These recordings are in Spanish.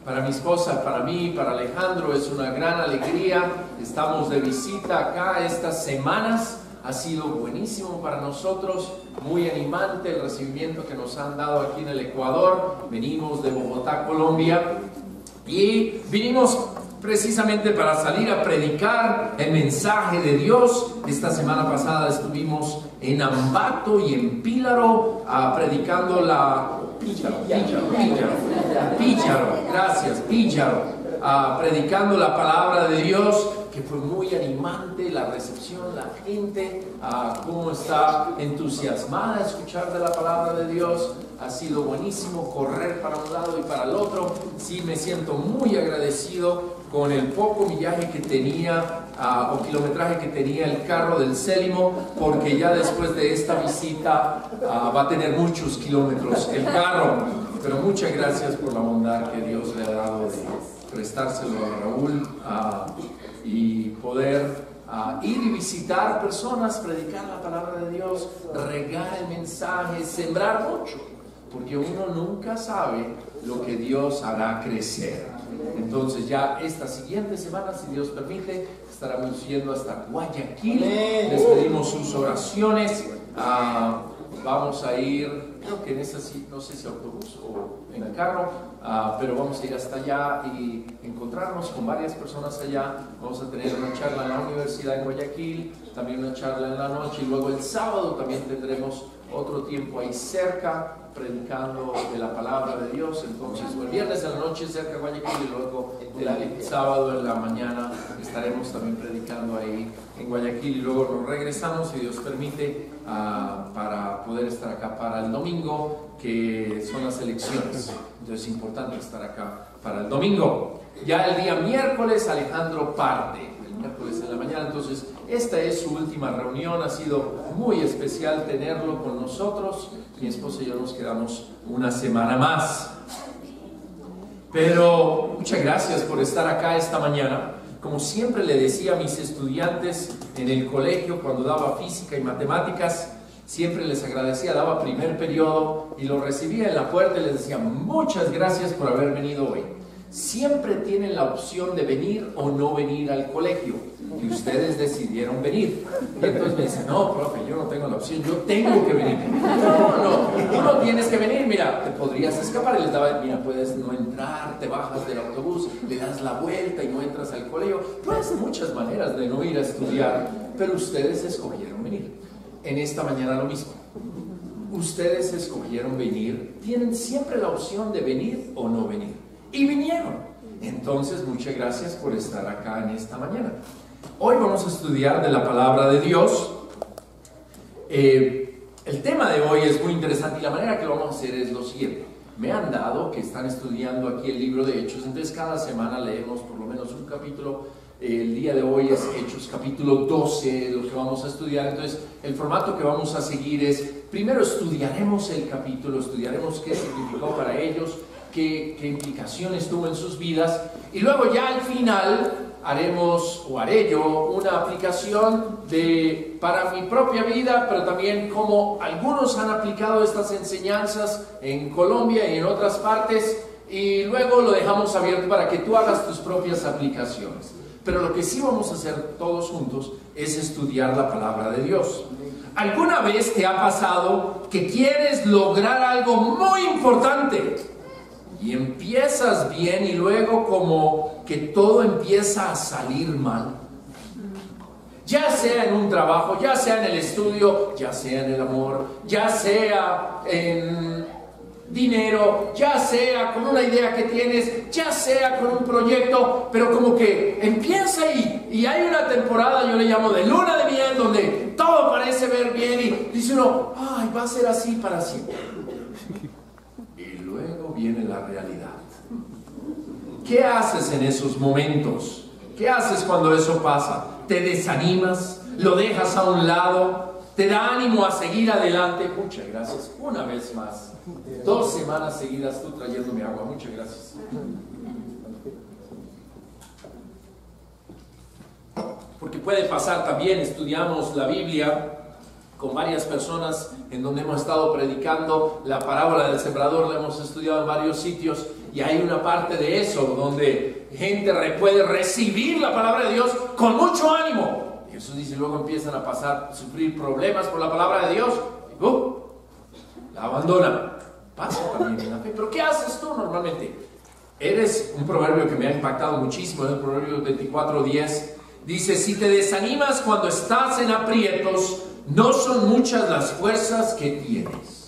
Para mi esposa, para mí, para Alejandro, es una gran alegría. Estamos de visita acá estas semanas. Ha sido buenísimo para nosotros, muy animante el recibimiento que nos han dado aquí en el Ecuador. Venimos de Bogotá, Colombia, y vinimos precisamente para salir a predicar el mensaje de Dios. Esta semana pasada estuvimos en Ambato y en Píllaro predicando predicando la palabra de Dios, que fue muy animante la recepción, la gente, cómo está entusiasmada a escuchar de la palabra de Dios. Ha sido buenísimo correr para un lado y para el otro. Sí, me siento muy agradecido con el poco millaje que tenía o kilometraje que tenía el carro del Célimo, porque ya después de esta visita va a tener muchos kilómetros el carro. Pero muchas gracias por la bondad que Dios le ha dado de prestárselo a Raúl y poder ir y visitar personas, predicar la palabra de Dios, regar el mensaje, sembrar mucho, porque uno nunca sabe lo que Dios hará crecer. Entonces ya esta siguiente semana, si Dios permite, estaremos yendo hasta Guayaquil. Les pedimos sus oraciones. Vamos a ir, creo que en esa, no sé si autobús o en el carro, pero vamos a ir hasta allá y encontrarnos con varias personas allá. Vamos a tener una charla en la universidad en Guayaquil, también una charla en la noche, y luego el sábado también tendremos otro tiempo ahí cerca, predicando de la palabra de Dios. Entonces, el viernes en la noche cerca de Guayaquil, y luego el sábado en la mañana estaremos también predicando ahí en Guayaquil, y luego nos regresamos, si Dios permite, para poder estar acá para el domingo, que son las elecciones. Entonces es importante estar acá para el domingo. Ya el día miércoles Alejandro parte, el miércoles en la mañana. Entonces esta es su última reunión. Ha sido muy especial tenerlo con nosotros. Mi esposa y yo nos quedamos una semana más. Pero muchas gracias por estar acá esta mañana. Como siempre le decía a mis estudiantes en el colegio cuando daba física y matemáticas, siempre les agradecía, daba primer periodo y lo recibía en la puerta y les decía: muchas gracias por haber venido hoy. Siempre tienen la opción de venir o no venir al colegio, y ustedes decidieron venir. Y entonces me dicen: no, profe, yo no tengo la opción, yo tengo que venir. No, tú no tienes que venir, mira, te podrías escapar. Y les daba: mira, puedes no entrar, te bajas del autobús, le das la vuelta y no entras al colegio. Puedes de muchas maneras de no ir a estudiar, pero ustedes escogieron venir. En esta mañana lo mismo. Ustedes escogieron venir, tienen siempre la opción de venir o no venir. Y vinieron. Entonces, muchas gracias por estar acá en esta mañana. Hoy vamos a estudiar de la palabra de Dios. El tema de hoy es muy interesante y la manera que lo vamos a hacer es lo siguiente. Me han dado que están estudiando aquí el libro de Hechos, entonces cada semana leemos por lo menos un capítulo. El día de hoy es Hechos capítulo 12, lo que vamos a estudiar. Entonces el formato que vamos a seguir es: primero estudiaremos el capítulo, estudiaremos qué significó para ellos, qué implicaciones tuvo en sus vidas, y luego ya al final haré yo una aplicación para mi propia vida, pero también cómo algunos han aplicado estas enseñanzas en Colombia y en otras partes, y luego lo dejamos abierto para que tú hagas tus propias aplicaciones. Pero lo que sí vamos a hacer todos juntos es estudiar la palabra de Dios. ¿Alguna vez te ha pasado que quieres lograr algo muy importante y empiezas bien y luego como que todo empieza a salir mal? Ya sea en un trabajo, ya sea en el estudio, ya sea en el amor, ya sea en dinero, ya sea con una idea que tienes, ya sea con un proyecto, pero como que empieza y hay una temporada, yo le llamo de luna de miel, donde todo parece ver bien y dice uno: ay, va a ser así para siempre. Y luego viene la realidad. ¿Qué haces en esos momentos? ¿Qué haces cuando eso pasa? ¿Te desanimas? ¿Lo dejas a un lado? ¿Te da ánimo a seguir adelante? Muchas gracias. Una vez más. 2 semanas seguidas tú trayéndome agua. Muchas gracias. Porque puede pasar también, estudiamos la Biblia con varias personas en donde hemos estado predicando la parábola del sembrador, la hemos estudiado en varios sitios, y hay una parte de eso donde gente puede recibir la palabra de Dios con mucho ánimo. Y Jesús dice, luego empiezan a sufrir problemas por la palabra de Dios, y la abandonan. Pasa también en la fe. Pero ¿qué haces tú normalmente? Eres un proverbio que me ha impactado muchísimo, es el proverbio 24:10. Dice, si te desanimas cuando estás en aprietos, no son muchas las fuerzas que tienes.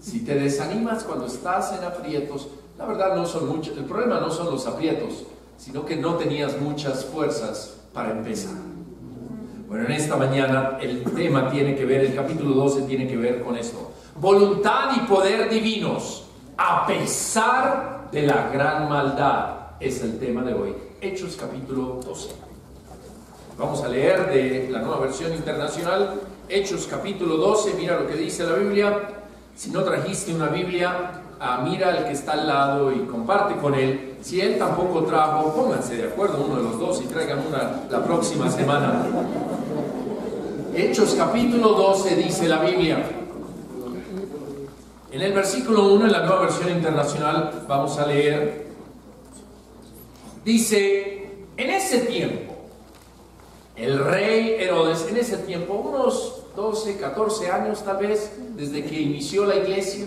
Si te desanimas cuando estás en aprietos, la verdad no son muchas. El problema no son los aprietos, sino que no tenías muchas fuerzas para empezar. Bueno, en esta mañana el tema tiene que ver, el capítulo 12 tiene que ver con esto. Voluntad y poder divinos, a pesar de la gran maldad, es el tema de hoy. Hechos capítulo 12. Vamos a leer de la Nueva Versión Internacional. Hechos capítulo 12, mira lo que dice la Biblia. Si no trajiste una Biblia, mira al que está al lado y comparte con él. Si él tampoco trajo, pónganse de acuerdo uno de los dos y traigan una la próxima semana. Hechos capítulo 12 dice la Biblia. En el versículo 1, en la Nueva Versión Internacional, vamos a leer. Dice, en ese tiempo, el rey Herodes, en ese tiempo, unos 12, 14 años tal vez, desde que inició la iglesia,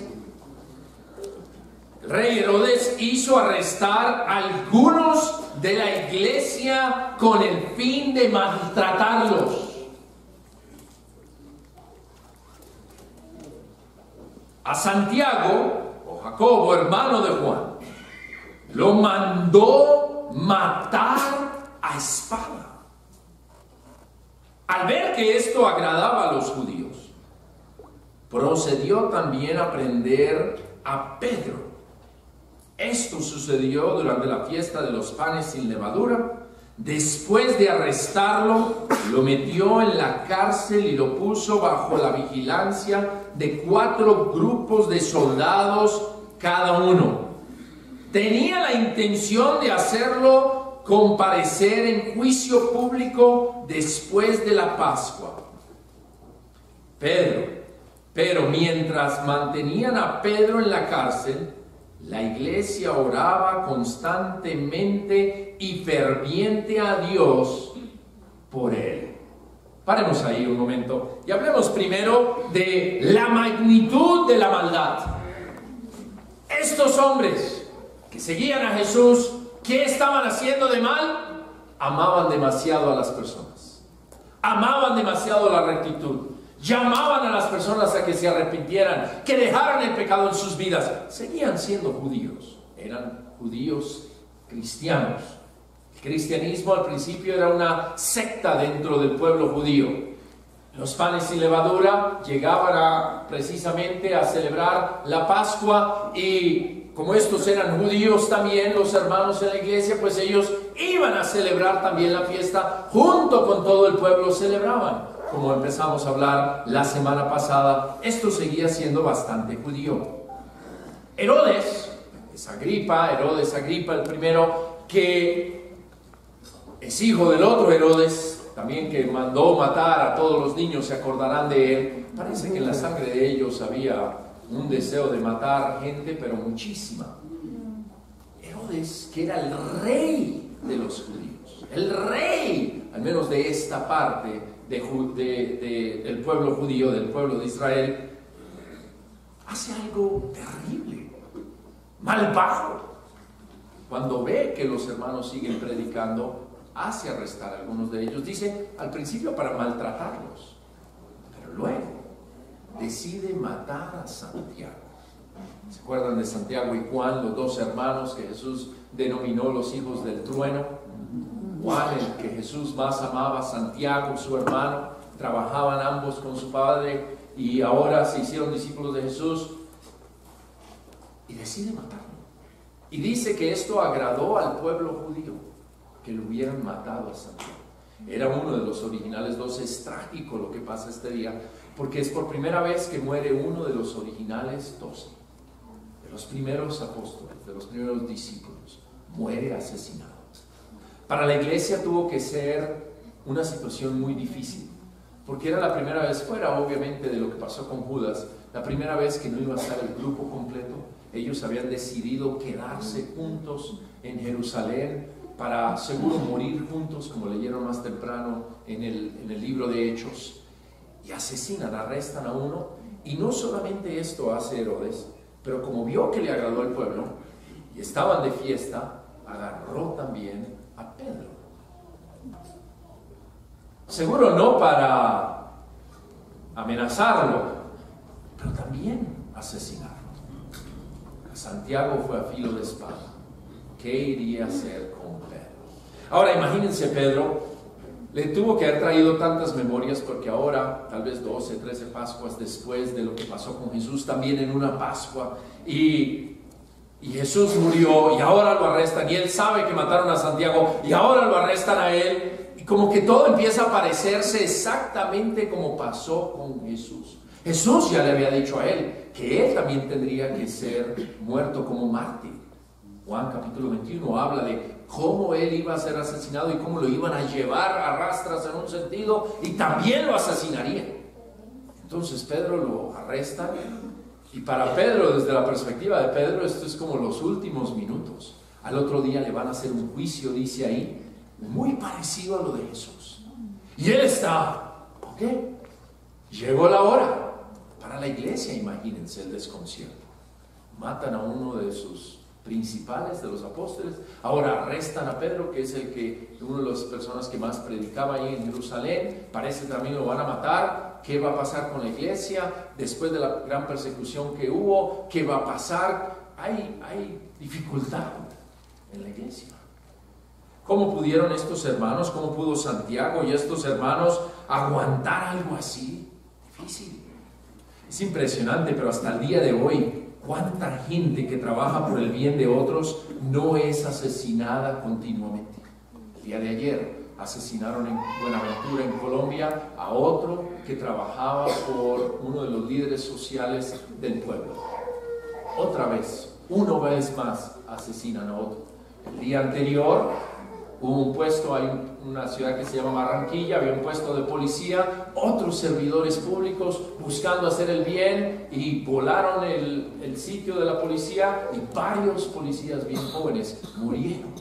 el rey Herodes hizo arrestar a algunos de la iglesia con el fin de maltratarlos. A Santiago, o Jacobo, hermano de Juan, lo mandó matar a espada. Al ver que esto agradaba a los judíos, procedió también a prender a Pedro. Esto sucedió durante la fiesta de los panes sin levadura. Después de arrestarlo, lo metió en la cárcel y lo puso bajo la vigilancia de 4 grupos de soldados cada uno. Tenía la intención de hacerlo comparecer en juicio público después de la Pascua. Pero mientras mantenían a Pedro en la cárcel, la iglesia oraba constantemente y ferviente a Dios por él. Paremos ahí un momento y hablemos primero de la magnitud de la maldad. Estos hombres que seguían a Jesús, ¿qué estaban haciendo de mal? Amaban demasiado a las personas, amaban demasiado la rectitud, llamaban a las personas a que se arrepintieran, que dejaran el pecado en sus vidas. Seguían siendo judíos, eran judíos cristianos. El cristianismo al principio era una secta dentro del pueblo judío. Los panes sin levadura llegaban precisamente a celebrar la Pascua, y como estos eran judíos también, los hermanos en la iglesia, pues ellos iban a celebrar también la fiesta, junto con todo el pueblo celebraban. Como empezamos a hablar la semana pasada, esto seguía siendo bastante judío. Herodes Agripa el primero, que es hijo del otro Herodes, también que mandó matar a todos los niños, se acordarán de él. Parece que en la sangre de ellos había un deseo de matar gente, pero muchísima. Herodes, que era el rey de los judíos, el rey, al menos de esta parte del pueblo judío, del pueblo de Israel, hace algo terrible, malvado. Cuando ve que los hermanos siguen predicando, hace arrestar a algunos de ellos. Dice al principio para maltratarlos, pero luego decide matar a Santiago. ¿Se acuerdan de Santiago y Juan, los 2 hermanos que Jesús denominó los hijos del trueno? Juan, el que Jesús más amaba, Santiago, su hermano, trabajaban ambos con su padre y ahora se hicieron discípulos de Jesús, y decide matarlo. Y dice que esto agradó al pueblo judío, que lo hubieran matado a Santiago. Era uno de los originales 12. Es trágico lo que pasa este día, porque es por primera vez que muere uno de los originales 12, de los primeros apóstoles, de los primeros discípulos. Muere asesinado. Para la iglesia tuvo que ser una situación muy difícil, porque era la primera vez, fuera obviamente de lo que pasó con Judas, la primera vez que no iba a estar el grupo completo. Ellos habían decidido quedarse juntos en Jerusalén para seguro morir juntos, como leyeron más temprano en el libro de Hechos. Y asesinan, arrestan a uno. Y no solamente esto hace Herodes, pero como vio que le agradó al pueblo y estaban de fiesta, agarró también a Pedro. Seguro no para amenazarlo, pero también asesinarlo. Santiago fue a filo de espada. ¿Qué iría a hacer con Pedro? Ahora imagínense, Pedro le tuvo que haber traído tantas memorias, porque ahora, tal vez 12, 13 Pascuas después de lo que pasó con Jesús, también en una Pascua, y Jesús murió, y ahora lo arrestan, y él sabe que mataron a Santiago, y ahora lo arrestan a él, y como que todo empieza a parecerse exactamente como pasó con Jesús. Jesús ya le había dicho a él que él también tendría que ser muerto como mártir. Juan capítulo 21 habla de cómo él iba a ser asesinado y cómo lo iban a llevar a rastras en un sentido y también lo asesinarían. Entonces Pedro lo arrestan, y para Pedro, desde la perspectiva de Pedro, esto es como los últimos minutos. Al otro día le van a hacer un juicio, dice ahí, muy parecido a lo de Jesús. Y él está, ¿ok? Llegó la hora para la iglesia. Imagínense el desconcierto. Matan a uno de sus principales, de los apóstoles. Ahora arrestan a Pedro, que es uno de las personas que más predicaba ahí en Jerusalén. Parece que también lo van a matar. ¿Qué va a pasar con la iglesia después de la gran persecución que hubo? ¿Qué va a pasar? Hay dificultad en la iglesia. ¿Cómo pudieron estos hermanos, cómo pudo Santiago y estos hermanos aguantar algo así? Difícil. Es impresionante, pero hasta el día de hoy, ¿cuánta gente que trabaja por el bien de otros no es asesinada continuamente? El día de ayer asesinaron en Buenaventura, en Colombia, a otro que trabajaba por uno de los líderes sociales del pueblo. Otra vez, una vez más, asesinan a otro. El día anterior hubo un puesto, hay una ciudad que se llama Barranquilla, había un puesto de policía, otros servidores públicos buscando hacer el bien, y volaron el sitio de la policía, y varios policías bien jóvenes murieron.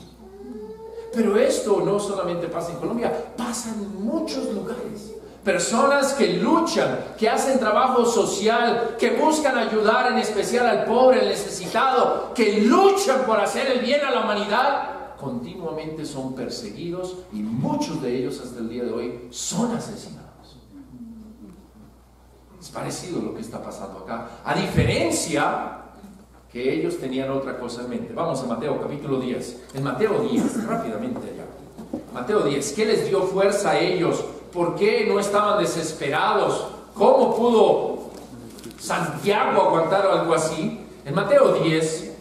Pero esto no solamente pasa en Colombia, pasa en muchos lugares. Personas que luchan, que hacen trabajo social, que buscan ayudar en especial al pobre, al necesitado, que luchan por hacer el bien a la humanidad, continuamente son perseguidos, y muchos de ellos hasta el día de hoy son asesinados. Es parecido lo que está pasando acá, a diferencia que ellos tenían otra cosa en mente. Vamos a Mateo capítulo 10. En Mateo 10, rápidamente allá. Mateo 10, ¿qué les dio fuerza a ellos? ¿Por qué no estaban desesperados? ¿Cómo pudo Santiago aguantar algo así? En Mateo 10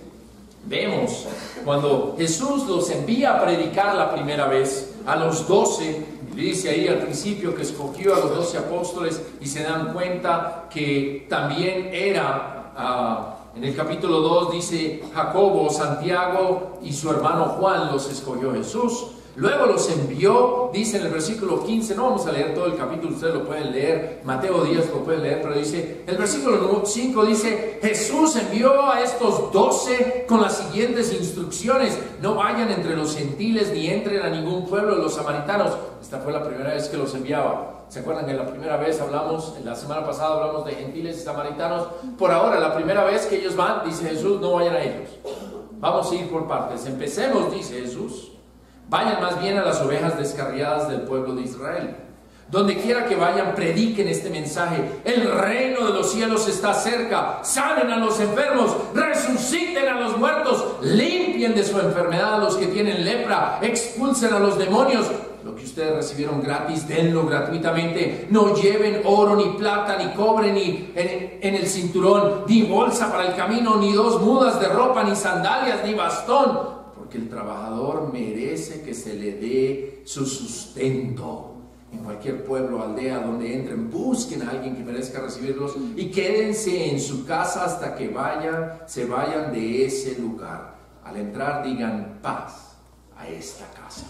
vemos cuando Jesús los envía a predicar la primera vez a los 12, dice ahí al principio que escogió a los 12 apóstoles, y se dan cuenta que también era, en el capítulo 2 dice Jacobo, Santiago y su hermano Juan los escogió Jesús. Luego los envió, dice en el versículo 15, no vamos a leer todo el capítulo, ustedes lo pueden leer, Mateo 10 lo pueden leer, pero dice, el versículo 5 dice, Jesús envió a estos 12 con las siguientes instrucciones: no vayan entre los gentiles ni entren a ningún pueblo de los samaritanos. Esta fue la primera vez que los enviaba. ¿Se acuerdan que la primera vez hablamos, la semana pasada hablamos de gentiles y samaritanos? Por ahora, la primera vez que ellos van, dice Jesús, no vayan a ellos. Vamos a ir por partes. Empecemos, dice Jesús. Vayan más bien a las ovejas descarriadas del pueblo de Israel. Donde quiera que vayan, prediquen este mensaje: el reino de los cielos está cerca. Sanen a los enfermos, resuciten a los muertos, limpien de su enfermedad a los que tienen lepra, expulsen a los demonios. Lo que ustedes recibieron gratis, denlo gratuitamente. No lleven oro, ni plata, ni cobre, ni en el cinturón, ni bolsa para el camino, ni 2 mudas de ropa, ni sandalias, ni bastón. Porque el trabajador merece que se le dé su sustento. En cualquier pueblo o aldea donde entren, busquen a alguien que merezca recibirlos, y quédense en su casa hasta que se vayan de ese lugar. Al entrar, digan: paz a esta casa.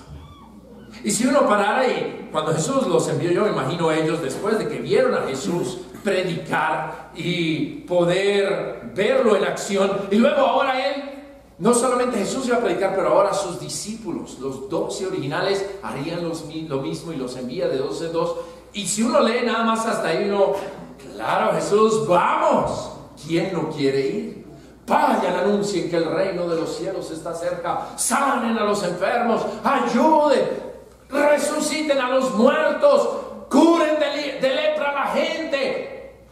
Y si uno parara, y cuando Jesús los envió, yo me imagino ellos, después de que vieron a Jesús predicar y poder verlo en acción. Y luego ahora él, no solamente Jesús iba a predicar, pero ahora sus discípulos, los 12 originales, harían lo mismo y los envía de 12 en 2. Y si uno lee nada más hasta ahí, uno, claro, Jesús, vamos. ¿Quién no quiere ir? Vayan, anuncien que el reino de los cielos está cerca, sanen a los enfermos, ayuden, resuciten a los muertos, curen de lepra a la gente.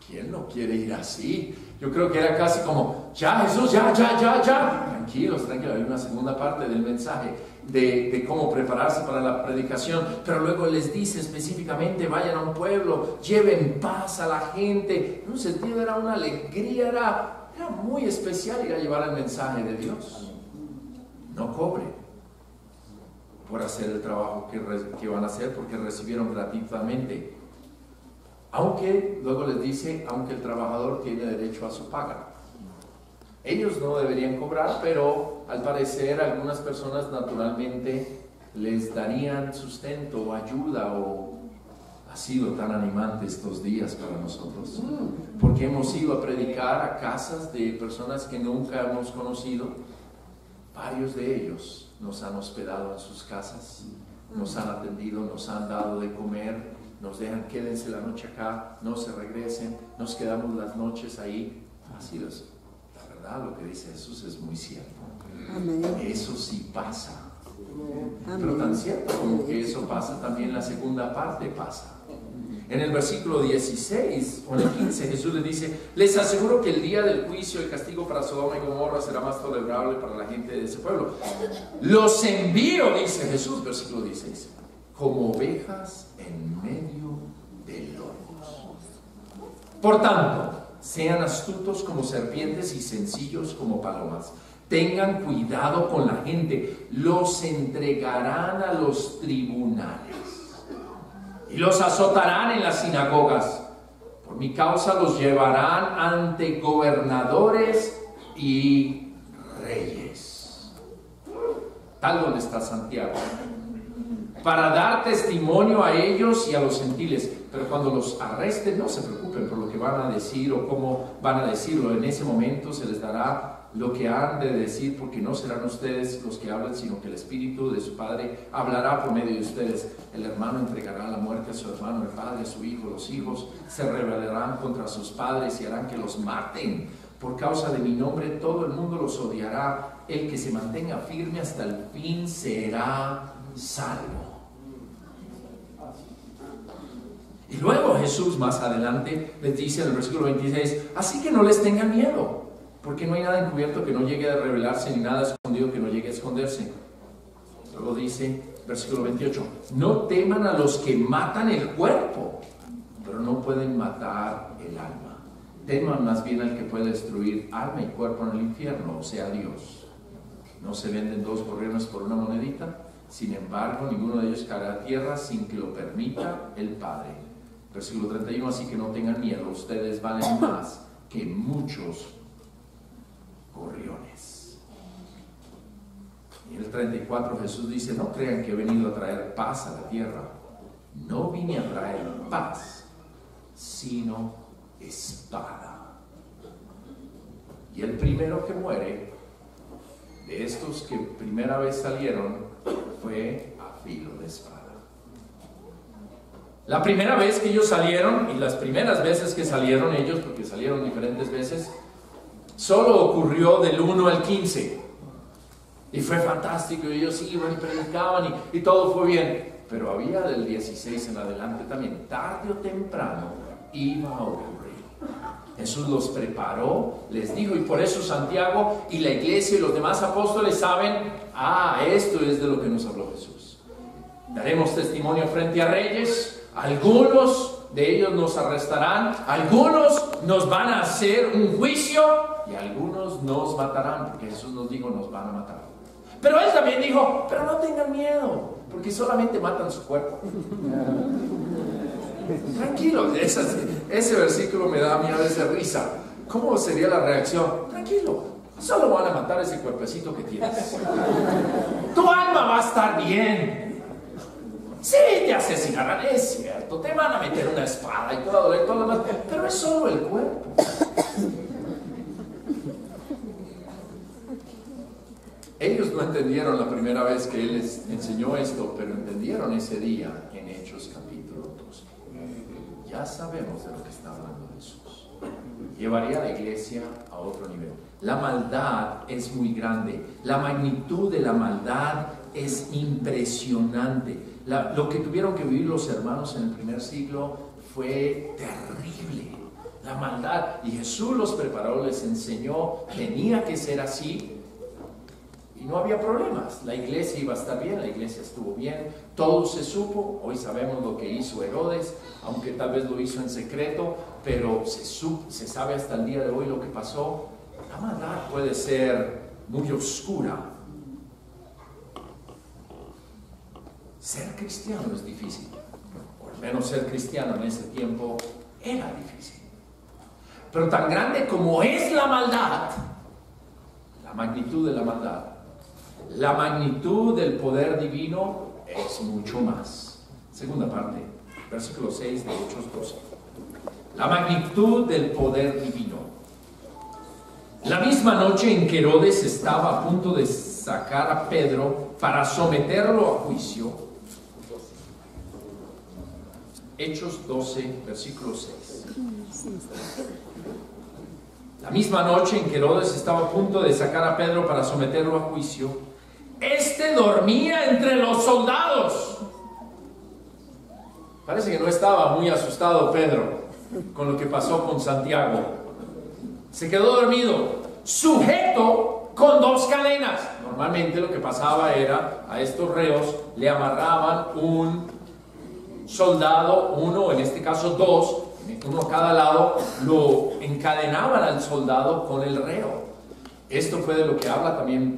¿Quién no quiere ir así? Yo creo que era casi como, ya Jesús, ya. Tranquilos, hay una segunda parte del mensaje de cómo prepararse para la predicación, pero luego les dice específicamente, vayan a un pueblo, lleven paz a la gente. En un sentido era una alegría, era muy especial ir a llevar el mensaje de Dios. No cobren por hacer el trabajo que van a hacer, porque recibieron gratuitamente. Aunque, luego les dice, aunque el trabajador tiene derecho a su paga. Ellos no deberían cobrar, pero al parecer algunas personas naturalmente les darían sustento o ayuda. O ha sido tan animante estos días para nosotros, porque hemos ido a predicar a casas de personas que nunca hemos conocido. Varios de ellos nos han hospedado en sus casas, nos han atendido, nos han dado de comer, nos dejan, quédense la noche acá, no se regresen, nos quedamos las noches ahí. Ha sido eso. La verdad, lo que dice Jesús es muy cierto. Amén. Eso sí pasa. Amén. Pero tan cierto como que eso pasa, también la segunda parte pasa. En el versículo 16 o en el 15 Jesús le dice, les aseguro que el día del juicio, el castigo para Sodoma y Gomorra será más tolerable para la gente de ese pueblo. Los envío, dice Jesús, versículo 16, como ovejas en medio de lobos. Por tanto, sean astutos como serpientes y sencillos como palomas. Tengan cuidado con la gente, los entregarán a los tribunales y los azotarán en las sinagogas. Por mi causa los llevarán ante gobernadores y reyes. Tal donde está Santiago, para dar testimonio a ellos y a los gentiles. Pero cuando los arresten, no se preocupen por lo que van a decir o cómo van a decirlo. En ese momento se les dará lo que han de decir, porque no serán ustedes los que hablan, sino que el Espíritu de su Padre hablará por medio de ustedes. El hermano entregará la muerte a su hermano, el padre a su hijo, los hijos se rebelarán contra sus padres y harán que los maten. Por causa de mi nombre todo el mundo los odiará. El que se mantenga firme hasta el fin será salvo. Y luego Jesús más adelante les dice en el versículo 26, así que no les tengan miedo, porque no hay nada encubierto que no llegue a revelarse, ni nada escondido que no llegue a esconderse. Luego dice, versículo 28, no teman a los que matan el cuerpo, pero no pueden matar el alma. Teman más bien al que puede destruir alma y cuerpo en el infierno, o sea, Dios. No se venden dos gorriones por una monedita, sin embargo, ninguno de ellos caerá a tierra sin que lo permita el Padre. Versículo 31, así que no tengan miedo, ustedes valen más que muchos gorriones. Y en el 34 Jesús dice, no crean que he venido a traer paz a la tierra. No vine a traer paz, sino espada. Y el primero que muere de estos que primera vez salieron fue a filo de espada. La primera vez que ellos salieron, y las primeras veces que salieron ellos, porque salieron diferentes veces, solo ocurrió del 1 al 15. Y fue fantástico, y ellos iban y predicaban y todo fue bien. Pero había del 16 en adelante también, tarde o temprano, iba a ocurrir. Jesús los preparó, les dijo, y por eso Santiago y la iglesia y los demás apóstoles saben, esto es de lo que nos habló Jesús. Daremos testimonio frente a reyes. Algunos de ellos nos arrestarán, algunos nos van a hacer un juicio y algunos nos matarán, porque Jesús nos dijo, nos van a matar. Pero Él también dijo, pero no tengan miedo, porque solamente matan su cuerpo. Tranquilo, ese versículo me da a mí a veces risa. ¿Cómo sería la reacción? Tranquilo, solo van a matar ese cuerpecito que tienes. Tu alma va a estar bien. Sí, te asesinarán, es cierto, te van a meter una espada y todo lo demás, pero es solo el cuerpo. Ellos no entendieron la primera vez que Él les enseñó esto, pero entendieron ese día en Hechos capítulo 2. Ya sabemos de lo que está hablando Jesús. Llevaría a la iglesia a otro nivel. La maldad es muy grande. La magnitud de la maldad es impresionante. Lo que tuvieron que vivir los hermanos en el primer siglo fue terrible. La maldad. Y Jesús los preparó, les enseñó, tenía que ser así. Y no había problemas, la iglesia iba a estar bien, la iglesia estuvo bien, todo se supo. Hoy sabemos lo que hizo Herodes, aunque tal vez lo hizo en secreto, pero se sabe hasta el día de hoy lo que pasó. La maldad puede ser muy oscura. Ser cristiano es difícil, o al menos ser cristiano en ese tiempo era difícil. Pero tan grande como es la maldad, la magnitud de la maldad, la magnitud del poder divino es mucho más. Segunda parte, versículo 6 de Hechos 12. La magnitud del poder divino. La misma noche en que Herodes estaba a punto de sacar a Pedro para someterlo a juicio. Hechos 12, versículo 6. La misma noche en que Herodes estaba a punto de sacar a Pedro para someterlo a juicio, este dormía entre los soldados. Parece que no estaba muy asustado Pedro con lo que pasó con Santiago. Se quedó dormido, sujeto con 2 cadenas. Normalmente lo que pasaba era, a estos reos le amarraban un soldado, uno, en este caso 2, uno a cada lado, lo encadenaban al soldado con el reo. Esto fue de lo que habla también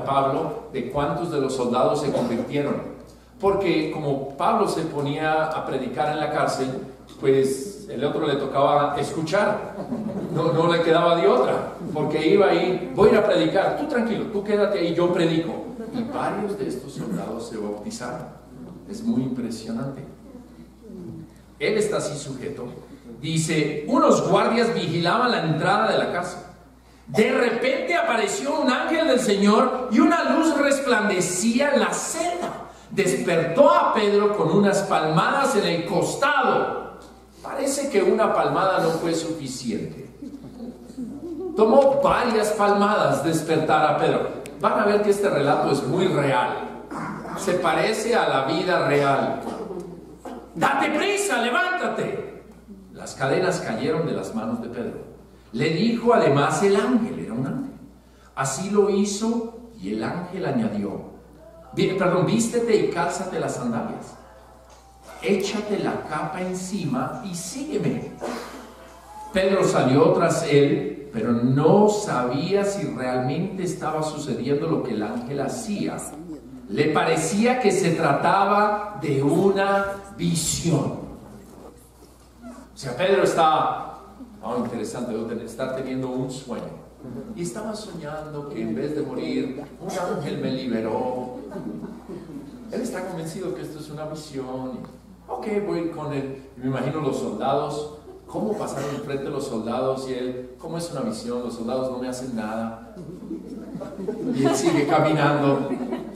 Pablo, de cuántos de los soldados se convirtieron. Porque como Pablo se ponía a predicar en la cárcel, pues el otro le tocaba escuchar. No le quedaba de otra, porque iba ahí, voy a ir a predicar, tú tranquilo, tú quédate ahí, yo predico. Y varios de estos soldados se bautizaron. Es muy impresionante. Él está así sujeto. Dice, unos guardias vigilaban la entrada de la casa. De repente apareció un ángel del Señor y una luz resplandecía en la celda. Despertó a Pedro con unas palmadas en el costado. Parece que una palmada no fue suficiente. Tomó varias palmadas despertar a Pedro. Van a ver que este relato es muy real. Se parece a la vida real. ¡Date prisa, levántate! Las cadenas cayeron de las manos de Pedro. Le dijo además el ángel, era un ángel. Así lo hizo y el ángel añadió, vístete y cálzate las sandalias. Échate la capa encima y sígueme. Pedro salió tras él, pero no sabía si realmente estaba sucediendo lo que el ángel hacía. Le parecía que se trataba de una visión. O sea, Pedro está... interesante, estar teniendo un sueño. Y estaba soñando que en vez de morir, un ángel me liberó. Él está convencido que esto es una visión. Ok, voy con él. Me imagino los soldados, cómo pasaron enfrente de los soldados y él, cómo es una visión, los soldados no me hacen nada. Y él sigue caminando.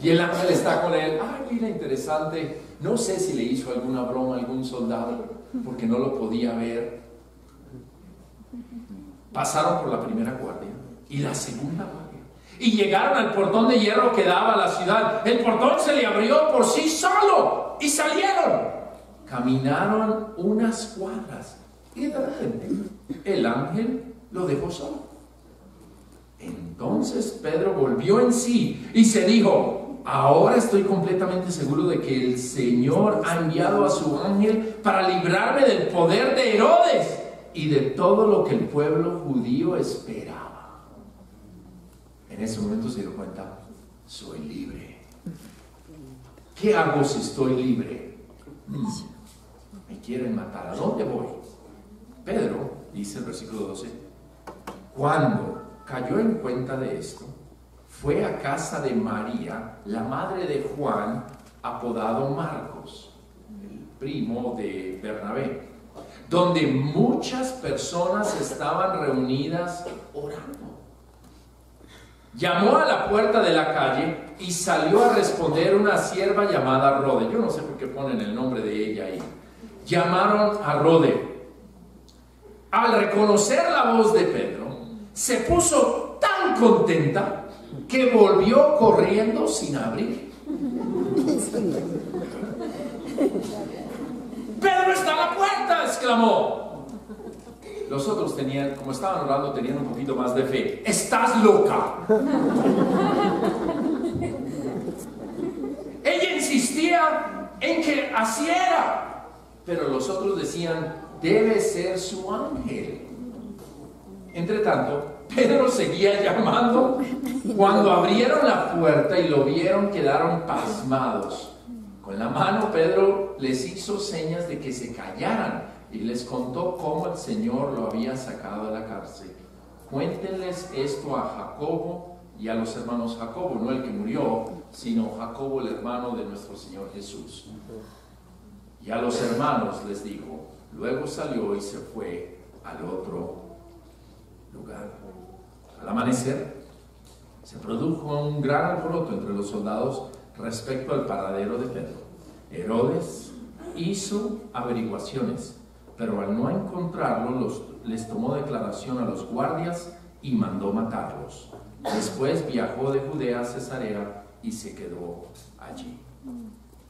Y el ángel está con él. Ay, mira, interesante. No sé si le hizo alguna broma a algún soldado, porque no lo podía ver. Pasaron por la primera guardia y la segunda guardia y llegaron al portón de hierro que daba a la ciudad. El portón se le abrió por sí solo y salieron. Caminaron unas cuadras y de repente el ángel lo dejó solo. Entonces Pedro volvió en sí y se dijo, ahora estoy completamente seguro de que el Señor ha enviado a su ángel para librarme del poder de Herodes y de todo lo que el pueblo judío esperaba. En ese momento se dio cuenta, soy libre. ¿Qué hago si estoy libre? Me quieren matar, ¿a dónde voy? Pedro, dice el versículo 12, cuando cayó en cuenta de esto, fue a casa de María, la madre de Juan, apodado Marcos, el primo de Bernabé, donde muchas personas estaban reunidas orando. Llamó a la puerta de la calle y salió a responder una sierva llamada Rode. Yo no sé por qué ponen el nombre de ella ahí. Llamaron a Rode. Al reconocer la voz de Pedro, se puso tan contenta que volvió corriendo sin abrir. ¡Pedro está a la puerta!, exclamó. Los otros tenían, como estaban orando, tenían un poquito más de fe. ¡Estás loca! Ella insistía en que así era, pero los otros decían: debe ser su ángel. Entre tanto, Pedro seguía llamando. Cuando abrieron la puerta y lo vieron, quedaron pasmados. Con la mano Pedro les hizo señas de que se callaran y les contó cómo el Señor lo había sacado de la cárcel. Cuéntenles esto a Jacobo y a los hermanos Jacobo, no el que murió, sino Jacobo, el hermano de nuestro Señor Jesús. Y a los hermanos les dijo. Luego salió y se fue al otro lugar. Al amanecer se produjo un gran alboroto entre los soldados respecto al paradero de Pedro. Herodes hizo averiguaciones, pero al no encontrarlo les tomó declaración a los guardias y mandó matarlos. Después viajó de Judea a Cesarea y se quedó allí.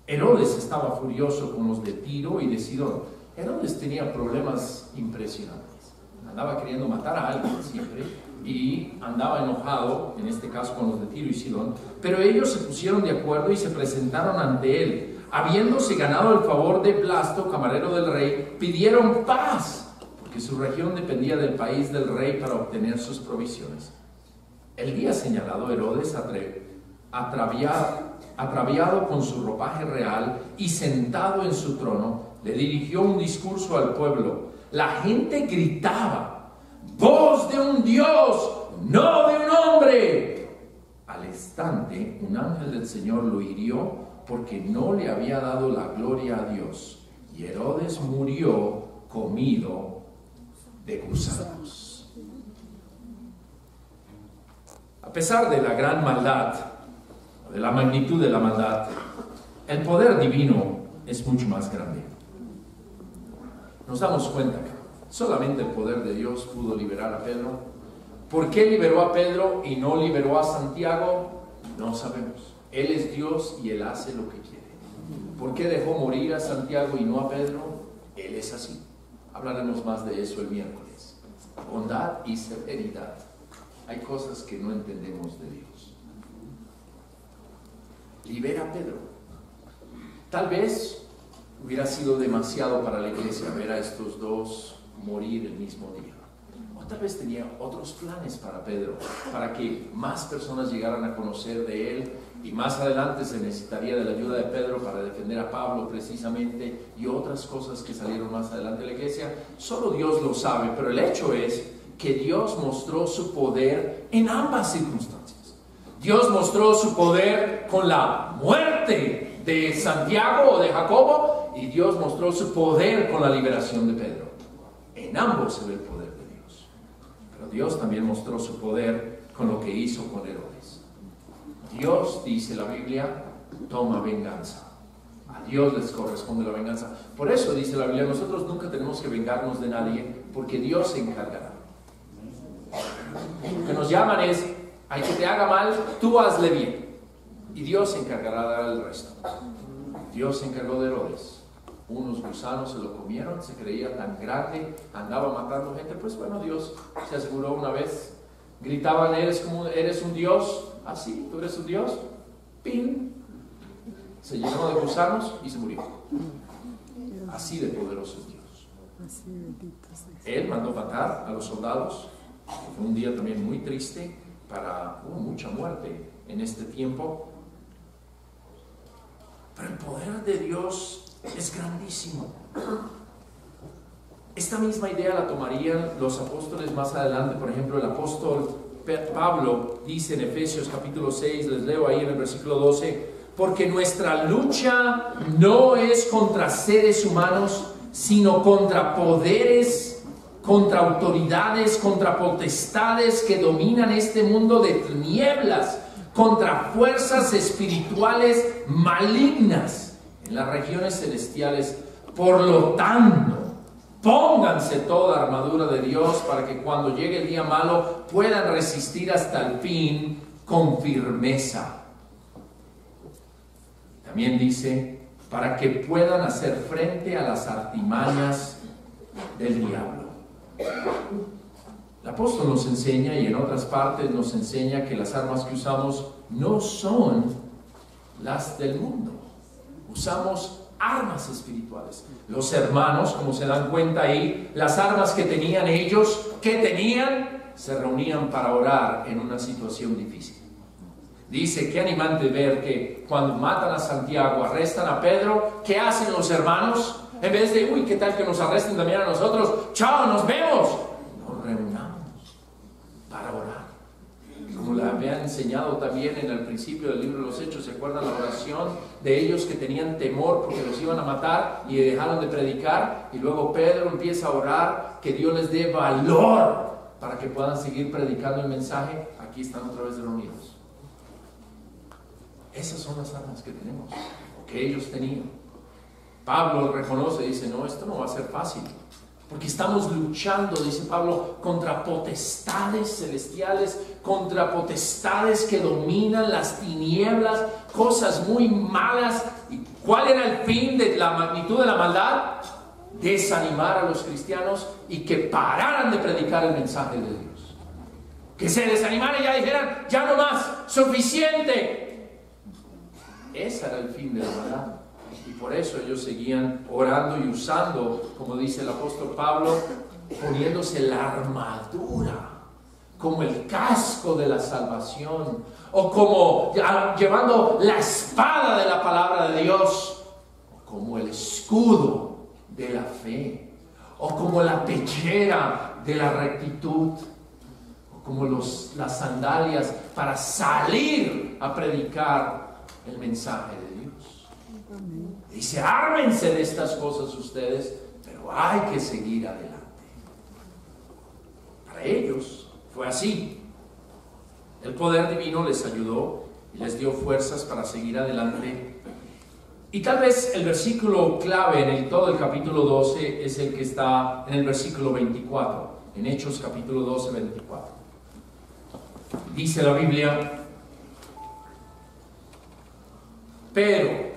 Herodes estaba furioso con los de Tiro y de Sidón. Herodes tenía problemas impresionantes. Andaba queriendo matar a alguien siempre y andaba enojado, en este caso con los de Tiro y Sidón, pero ellos se pusieron de acuerdo y se presentaron ante él. Habiéndose ganado el favor de Blasto, camarero del rey, pidieron paz, porque su región dependía del país del rey para obtener sus provisiones. El día señalado, Herodes, atraviado con su ropaje real y sentado en su trono, le dirigió un discurso al pueblo. La gente gritaba: ¡voz de un Dios, no de un hombre! Al instante, un ángel del Señor lo hirió porque no le había dado la gloria a Dios. Y Herodes murió comido de gusanos. A pesar de la gran maldad, de la magnitud de la maldad, el poder divino es mucho más grande. Nos damos cuenta que solamente el poder de Dios pudo liberar a Pedro. ¿Por qué liberó a Pedro y no liberó a Santiago? No sabemos. Él es Dios y Él hace lo que quiere. ¿Por qué dejó morir a Santiago y no a Pedro? Él es así. Hablaremos más de eso el miércoles. Bondad y severidad. Hay cosas que no entendemos de Dios. Libera a Pedro. Tal vez hubiera sido demasiado para la iglesia ver a estos dos morir el mismo día. O tal vez tenía otros planes para Pedro, para que más personas llegaran a conocer de él, y más adelante se necesitaría de la ayuda de Pedro para defender a Pablo precisamente, y otras cosas que salieron más adelante de la iglesia. Solo Dios lo sabe, pero el hecho es que Dios mostró su poder en ambas circunstancias. Dios mostró su poder con la muerte de Santiago o de Jacobo, y Dios mostró su poder con la liberación de Pedro. En ambos se ve el poder de Dios. Pero Dios también mostró su poder con lo que hizo con Herodes. Dios, dice la Biblia, toma venganza. A Dios les corresponde la venganza. Por eso dice la Biblia, nosotros nunca tenemos que vengarnos de nadie, porque Dios se encargará. Lo que nos llaman es: hay que te haga mal, tú hazle bien, y Dios se encargará de dar el resto. Dios se encargó de Herodes. Unos gusanos se lo comieron, se creía tan grande, andaba matando gente. Pues bueno, Dios se aseguró una vez. Gritaban: eres un Dios. Ah, sí, tú eres un Dios. ¡Pin! Se llenó de gusanos y se murió. Así de poderoso es Dios. Él mandó matar a los soldados. Fue un día también muy triste. Hubo mucha muerte en este tiempo. Pero el poder de Dios es grandísimo. Esta misma idea la tomarían los apóstoles más adelante. Por ejemplo, el apóstol Pablo dice en Efesios capítulo 6, les leo ahí en el versículo 12: porque nuestra lucha no es contra seres humanos, sino contra poderes, contra autoridades, contra potestades que dominan este mundo de tinieblas, contra fuerzas espirituales malignas en las regiones celestiales. Por lo tanto, pónganse toda armadura de Dios para que cuando llegue el día malo puedan resistir hasta el fin con firmeza. También dice, para que puedan hacer frente a las artimañas del diablo. El apóstol nos enseña, y en otras partes nos enseña, que las armas que usamos no son las del mundo. Usamos armas espirituales. Los hermanos, como se dan cuenta ahí, las armas que tenían ellos, ¿qué tenían? Se reunían para orar en una situación difícil. Dice, qué animante ver que cuando matan a Santiago, arrestan a Pedro, ¿qué hacen los hermanos? En vez de, uy, ¿qué tal que nos arresten también a nosotros? ¡Chao, nos vemos! Nos reunamos para orar. Como le habían enseñado también en el principio del libro de los Hechos, ¿se acuerdan la oración de ellos que tenían temor porque los iban a matar y dejaron de predicar? Y luego Pedro empieza a orar que Dios les dé valor para que puedan seguir predicando el mensaje. Aquí están otra vez reunidos. Esas son las armas que tenemos, o que ellos tenían. Pablo reconoce, dice, no, esto no va a ser fácil, porque estamos luchando, dice Pablo, contra potestades celestiales, contra potestades que dominan las tinieblas, cosas muy malas. ¿Y cuál era el fin de la magnitud de la maldad? Desanimar a los cristianos y que pararan de predicar el mensaje de Dios. Que se desanimaran y ya dijeran, ya no más, suficiente. Ese era el fin de la maldad. Y por eso ellos seguían orando y usando, como dice el apóstol Pablo, poniéndose la armadura, como el casco de la salvación, o como llevando la espada de la palabra de Dios, o como el escudo de la fe, o como la pechera de la rectitud, o como las sandalias para salir a predicar el mensaje de Dios. Dice, ármense de estas cosas ustedes, pero hay que seguir adelante. Para ellos fue así. El poder divino les ayudó y les dio fuerzas para seguir adelante. Y tal vez el versículo clave en todo el capítulo 12 es el que está en el versículo 24, en Hechos capítulo 12, 24. Dice la Biblia, pero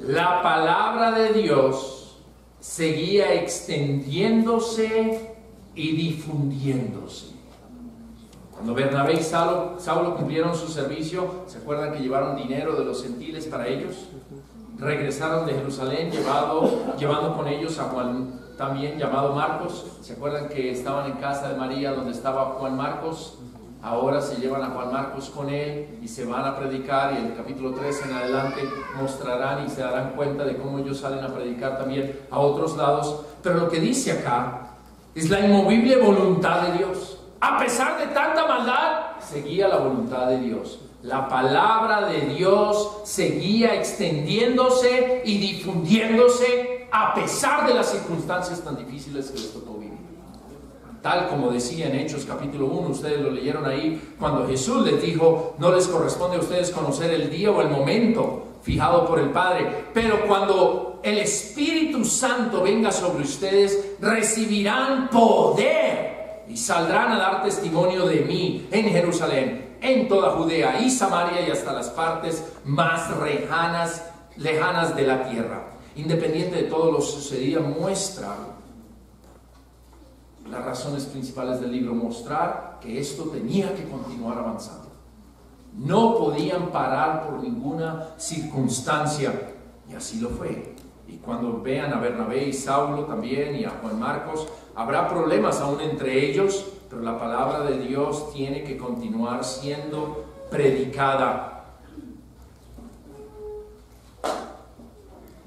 la palabra de Dios seguía extendiéndose y difundiéndose. Cuando Bernabé y Saulo cumplieron su servicio, ¿se acuerdan que llevaron dinero de los gentiles para ellos? Regresaron de Jerusalén llevando con ellos a Juan también llamado Marcos. ¿Se acuerdan que estaban en casa de María donde estaba Juan Marcos? Ahora se llevan a Juan Marcos con él y se van a predicar, y en el capítulo 3 en adelante mostrarán y se darán cuenta de cómo ellos salen a predicar también a otros lados. Pero lo que dice acá es la inmovible voluntad de Dios. A pesar de tanta maldad, seguía la voluntad de Dios. La palabra de Dios seguía extendiéndose y difundiéndose a pesar de las circunstancias tan difíciles que les tocó vivir. Tal como decía en Hechos capítulo 1, ustedes lo leyeron ahí, cuando Jesús les dijo, no les corresponde a ustedes conocer el día o el momento fijado por el Padre, pero cuando el Espíritu Santo venga sobre ustedes, recibirán poder y saldrán a dar testimonio de mí en Jerusalén, en toda Judea y Samaria y hasta las partes más lejanas de la tierra. Independiente de todo lo sucedido, muestra las razones principales del libro, mostrar que esto tenía que continuar avanzando. No podían parar por ninguna circunstancia, y así lo fue. Y cuando vean a Bernabé y Saulo también y a Juan Marcos, habrá problemas aún entre ellos, pero la palabra de Dios tiene que continuar siendo predicada.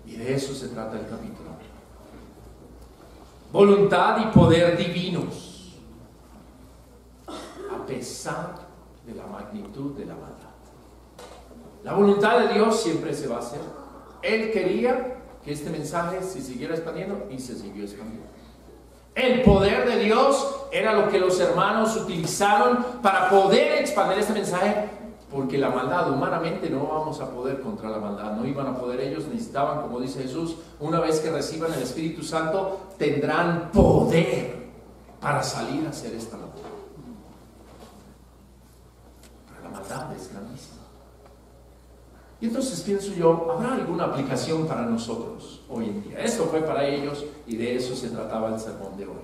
Y de eso se trata el capítulo. Voluntad y poder divinos, a pesar de la magnitud de la maldad. La voluntad de Dios siempre se va a hacer. Él quería que este mensaje se siguiera expandiendo y se siguió expandiendo. El poder de Dios era lo que los hermanos utilizaron para poder expandir este mensaje, porque la maldad, humanamente no vamos a poder contra la maldad, no iban a poder. Ellos necesitaban, como dice Jesús, una vez que reciban el Espíritu Santo, tendrán poder para salir a hacer esta labor. Pero la maldad es grandísima. Y entonces pienso yo, ¿habrá alguna aplicación para nosotros hoy en día? Esto fue para ellos y de eso se trataba el sermón de hoy.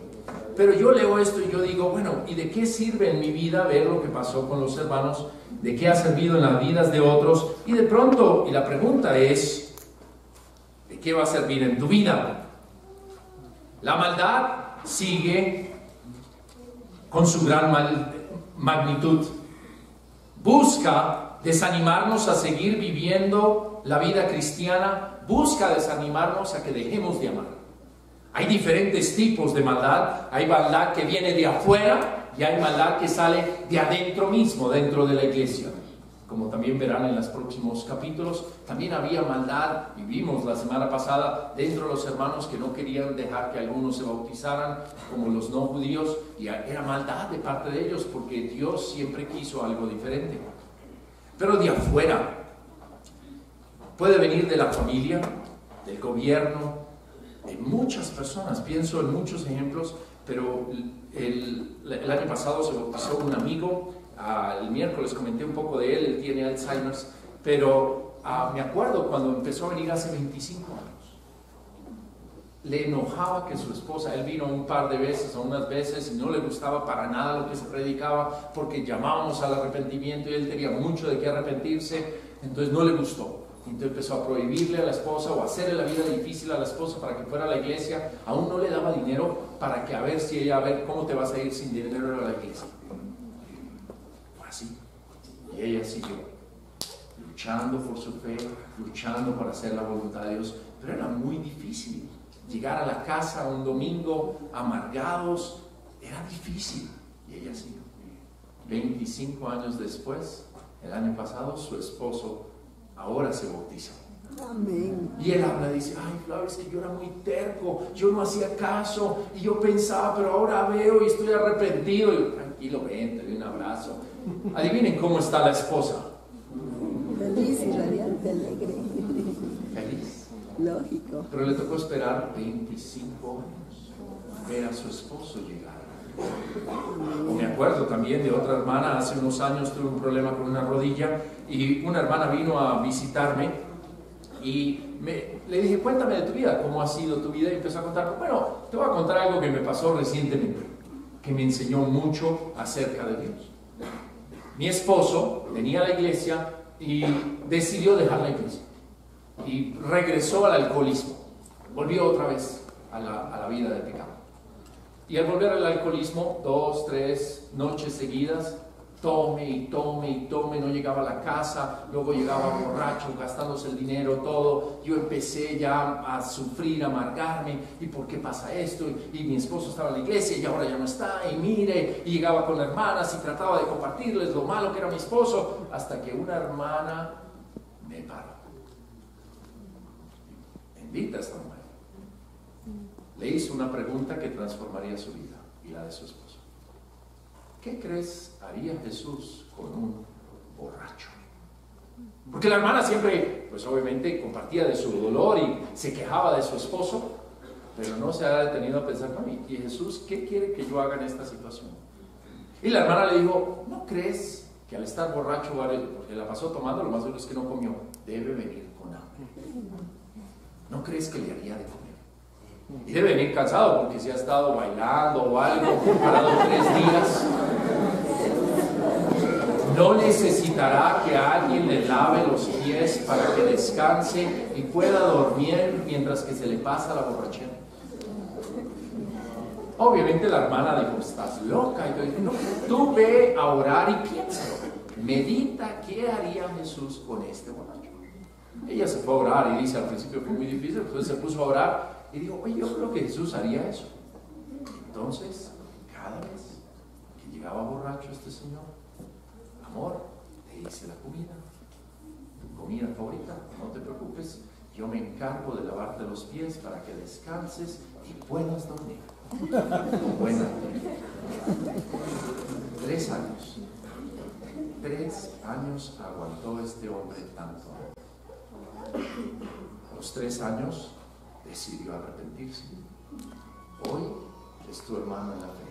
Pero yo leo esto y yo digo, bueno, ¿y de qué sirve en mi vida ver lo que pasó con los hermanos? ¿De qué ha servido en las vidas de otros? Y de pronto, y la pregunta es, ¿de qué va a servir en tu vida? La maldad sigue con su gran magnitud. Busca desanimarnos a seguir viviendo la vida cristiana, busca desanimarnos a que dejemos de amar. Hay diferentes tipos de maldad. Hay maldad que viene de afuera y hay maldad que sale de adentro mismo, dentro de la iglesia. Como también verán en los próximos capítulos, también había maldad, y vimos la semana pasada, dentro de los hermanos que no querían dejar que algunos se bautizaran, como los no judíos, y era maldad de parte de ellos, porque Dios siempre quiso algo diferente. Pero de afuera, puede venir de la familia, del gobierno, de muchas personas. Pienso en muchos ejemplos, pero el año pasado se bautizó un amigo. El miércoles comenté un poco de él tiene Alzheimer's, pero me acuerdo cuando empezó a venir hace 25 años. Le enojaba que su esposa, él vino un par de veces o unas veces y no le gustaba para nada lo que se predicaba, porque llamábamos al arrepentimiento y él tenía mucho de qué arrepentirse, entonces no le gustó. Entonces empezó a prohibirle a la esposa o a hacerle la vida difícil a la esposa para que fuera a la iglesia. Aún no le daba dinero para que a ver si ella, a ver cómo te vas a ir sin dinero a la iglesia. Fue así. Y ella siguió luchando por su fe, luchando por hacer la voluntad de Dios, pero era muy difícil. Llegar a la casa un domingo amargados era difícil. Y ella siguió. 25 años después, el año pasado, su esposo ahora se bautizó. Amén. Y él habla y dice, ay, Flavio, es que yo era muy terco, yo no hacía caso, y yo pensaba, pero ahora veo y estoy arrepentido. Y yo, tranquilo, ven, te doy un abrazo. Adivinen cómo está la esposa. Feliz y radiante, alegre. Feliz. Lógico. Pero le tocó esperar 25 años ver a su esposo llegar. Me acuerdo también de otra hermana, hace unos años tuve un problema con una rodilla y una hermana vino a visitarme y le dije, cuéntame de tu vida, cómo ha sido tu vida, y empezó a contar. Bueno, te voy a contar algo que me pasó recientemente, que me enseñó mucho acerca de Dios. Mi esposo venía a la iglesia y decidió dejar la iglesia y regresó al alcoholismo, volvió otra vez a la vida de pecado. Y al volver al alcoholismo, 2, 3 noches seguidas, tome y tome y tome, no llegaba a la casa, luego llegaba borracho, gastándose el dinero, todo. Yo empecé ya a sufrir, a amargarme, ¿y por qué pasa esto? Y mi esposo estaba en la iglesia y ahora ya no está, y mire, y llegaba con hermanas y trataba de compartirles lo malo que era mi esposo, hasta que una hermana me paró. Bendita esta mujer. Le hizo una pregunta que transformaría su vida y la de su esposo. ¿Qué crees haría Jesús con un borracho? Porque la hermana siempre, pues obviamente, compartía de su dolor y se quejaba de su esposo, pero no se ha detenido a pensar, ¿y Jesús qué quiere que yo haga en esta situación? Y la hermana le dijo, ¿no crees que al estar borracho, porque la pasó tomando, lo más seguro es que no comió, debe venir con hambre? ¿No crees que le haría de comer? Y debe venir cansado porque si ha estado bailando o algo, parado 3 días. No necesitará que alguien le lave los pies para que descanse y pueda dormir mientras que se le pasa la borrachera. Obviamente la hermana dijo, estás loca. Y yo dije, no, tú ve a orar y piénsalo. Medita qué haría Jesús con este borracho. Ella se fue a orar y dice, al principio fue muy difícil, entonces se puso a orar y dijo, oye, yo creo que Jesús haría eso. Entonces, cada vez que llegaba borracho este señor, amor, le hice la comida, favorita, no te preocupes, yo me encargo de lavarte los pies para que descanses y puedas dormir. Buena. 3 años. 3 años aguantó este hombre tanto. A los 3 años decidió arrepentirse. Hoy es tu hermano en la fe.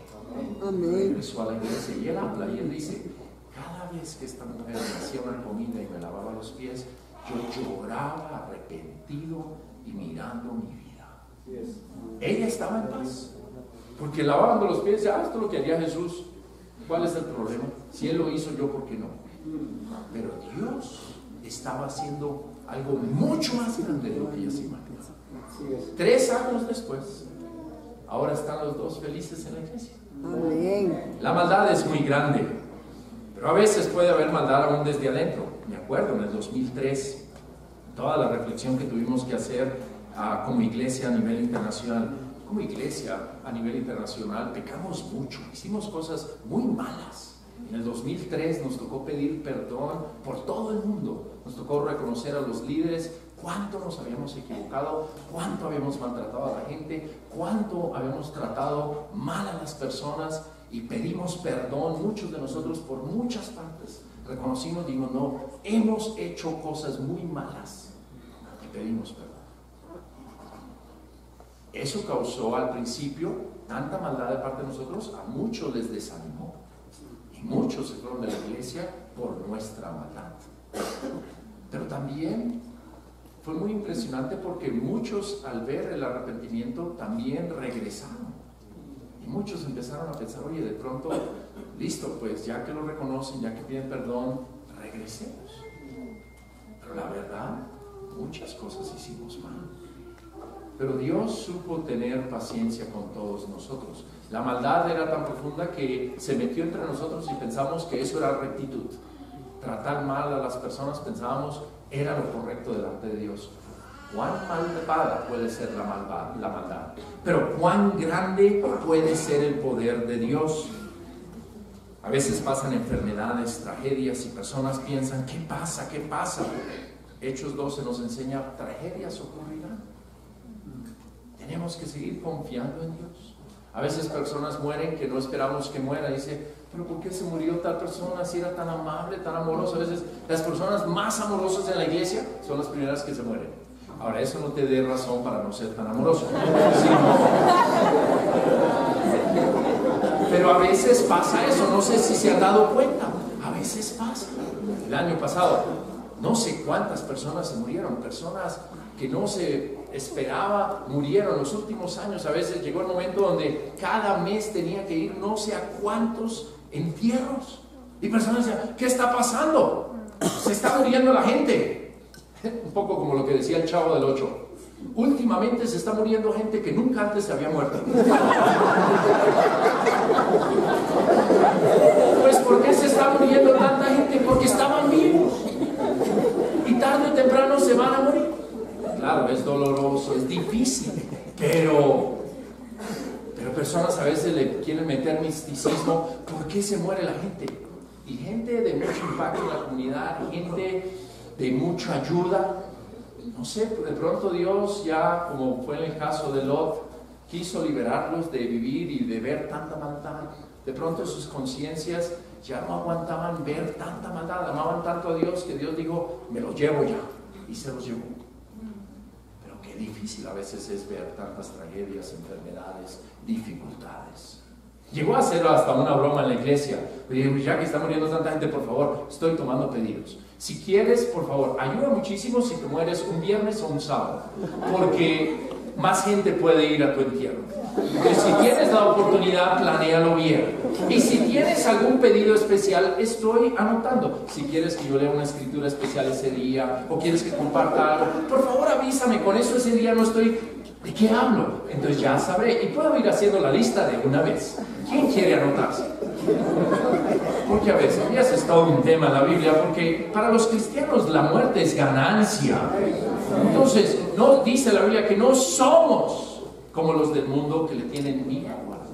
Amén. Regresó a la iglesia y él habla y él dice: cada vez que esta mujer me hacía una comida y me lavaba los pies, yo lloraba arrepentido y mirando mi vida. Ella estaba en paz, porque lavando los pies, ya esto es lo que haría Jesús. ¿Cuál es el problema? Si Él lo hizo, yo, ¿por qué no? Pero Dios estaba haciendo algo mucho más grande de lo que ella se imaginaba. 3 años después, ahora están los dos felices en la iglesia. Amén. La maldad es muy grande, pero a veces puede haber maldad aún desde adentro. Me acuerdo en el 2003, toda la reflexión que tuvimos que hacer como iglesia a nivel internacional. Como iglesia a nivel internacional pecamos mucho, hicimos cosas muy malas. En el 2003 nos tocó pedir perdón por todo el mundo. Nos tocó reconocer a los líderes cuánto nos habíamos equivocado, cuánto habíamos maltratado a la gente, cuánto habíamos tratado mal a las personas, y pedimos perdón, muchos de nosotros, por muchas partes. Reconocimos, digo, no, hemos hecho cosas muy malas y pedimos perdón. Eso causó al principio tanta maldad de parte de nosotros, a muchos les desanimó y muchos se fueron de la iglesia por nuestra maldad. Pero también fue muy impresionante porque muchos, al ver el arrepentimiento, también regresaron. Y muchos empezaron a pensar: oye, de pronto, listo, pues ya que lo reconocen, ya que piden perdón, regresemos. Pero la verdad, muchas cosas hicimos mal. Pero Dios supo tener paciencia con todos nosotros. La maldad era tan profunda que se metió entre nosotros y pensamos que eso era rectitud. Tratar mal a las personas, pensábamos, era lo correcto delante de Dios. Cuán malvada puede ser la maldad, pero cuán grande puede ser el poder de Dios. A veces pasan enfermedades, tragedias, y personas piensan: ¿qué pasa? ¿Qué pasa? Hechos 12 nos enseña: tragedias ocurrirán. Tenemos que seguir confiando en Dios. A veces personas mueren que no esperamos que muera. Dice: ¿pero por qué se murió tal persona si era tan amable, tan amorosa? A veces las personas más amorosas en la iglesia son las primeras que se mueren. Ahora, eso no te dé razón para no ser tan amoroso. Pero a veces pasa eso. No sé si se han dado cuenta. A veces pasa. El año pasado, no sé cuántas personas se murieron. Personas que no se esperaba murieron. Los últimos años, a veces llegó el momento donde cada mes tenía que ir no sé a cuántos entierros. Y personas decían: ¿qué está pasando? Se está muriendo la gente. Un poco como lo que decía el Chavo del 8. Últimamente se está muriendo gente que nunca antes se había muerto. Pues ¿por qué se está muriendo tanta gente? Porque estaban vivos. Y tarde o temprano se van a morir. Claro, es doloroso, es difícil, pero personas a veces le quieren meter misticismo. ¿Por qué se muere la gente? Y gente de mucho impacto en la comunidad, gente de mucha ayuda. No sé, de pronto Dios, ya como fue en el caso de Lot, quiso liberarlos de vivir y de ver tanta maldad. De pronto sus conciencias ya no aguantaban ver tanta maldad, amaban tanto a Dios que Dios dijo: me los llevo ya, y se los llevó. Pero qué difícil a veces es ver tantas tragedias, enfermedades, dificultades. Llegó a ser hasta una broma en la iglesia. Dije: ya que está muriendo tanta gente, por favor, estoy tomando pedidos. Si quieres, por favor, ayuda muchísimo si te mueres un viernes o un sábado, porque más gente puede ir a tu entierro. Entonces, si tienes la oportunidad, planéalo bien. Y si tienes algún pedido especial, estoy anotando. Si quieres que yo lea una escritura especial ese día, o quieres que comparta algo, por favor avísame. Con eso ese día no estoy... ¿De qué hablo? Entonces ya sabré. Y puedo ir haciendo la lista de una vez. ¿Quién quiere anotarse? Porque a veces, ya es todo un tema en la Biblia, porque para los cristianos la muerte es ganancia. Entonces, no dice la Biblia que no somos como los del mundo que le tienen miedo a la muerte.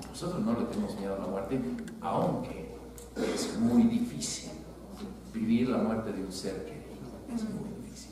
Nosotros no le tenemos miedo a la muerte, aunque es muy difícil. vivir la muerte de un ser querido. Es muy difícil.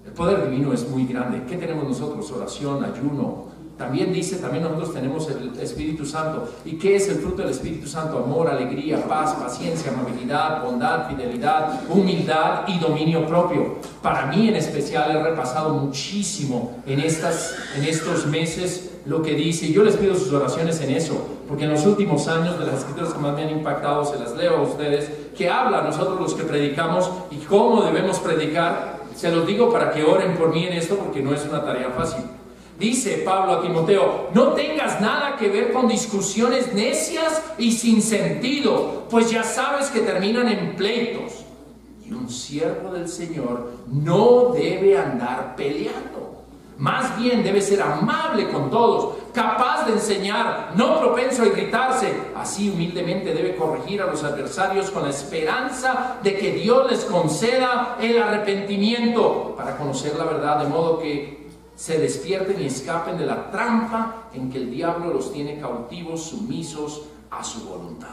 El poder divino es muy grande. ¿Qué tenemos nosotros? Oración, ayuno. También nosotros tenemos el Espíritu Santo. ¿Y qué es el fruto del Espíritu Santo? Amor, alegría, paz, paciencia, amabilidad, bondad, fidelidad, humildad y dominio propio. Para mí en especial he repasado muchísimo en estos meses lo que dice. Yo les pido sus oraciones en eso, porque en los últimos años de las escrituras que más me han impactado, se las leo a ustedes, que habla a nosotros los que predicamos y cómo debemos predicar. Se los digo para que oren por mí en esto, porque no es una tarea fácil. Dice Pablo a Timoteo: no tengas nada que ver con discusiones necias y sin sentido, pues ya sabes que terminan en pleitos. Y un siervo del Señor no debe andar peleando. Más bien debe ser amable con todos, capaz de enseñar, no propenso a irritarse. Así humildemente debe corregir a los adversarios con la esperanza de que Dios les conceda el arrepentimiento para conocer la verdad, de modo que se despierten y escapen de la trampa en que el diablo los tiene cautivos, sumisos a su voluntad.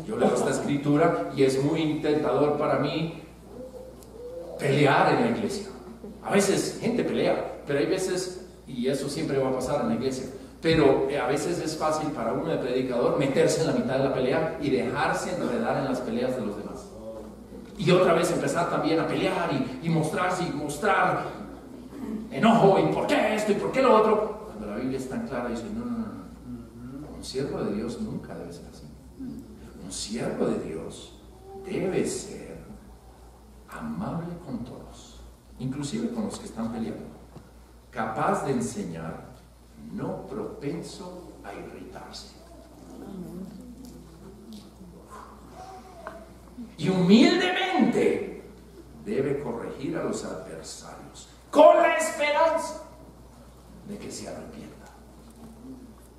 Yo leo esta escritura y es muy tentador para mí pelear en la iglesia. A veces gente pelea, pero hay veces, y eso siempre va a pasar en la iglesia, pero a veces es fácil para uno de predicador meterse en la mitad de la pelea y dejarse enredar en las peleas de los demás. Y otra vez empezar también a pelear y mostrarse y mostrar enojo y por qué esto y por qué lo otro, cuando la Biblia es tan clara. Dice no. Un siervo de Dios nunca debe ser así. Un siervo de Dios debe ser amable con todos, inclusive con los que están peleando, capaz de enseñar, no propenso a irritarse, y humildemente debe corregir a los adversarios con la esperanza de que se arrepienta.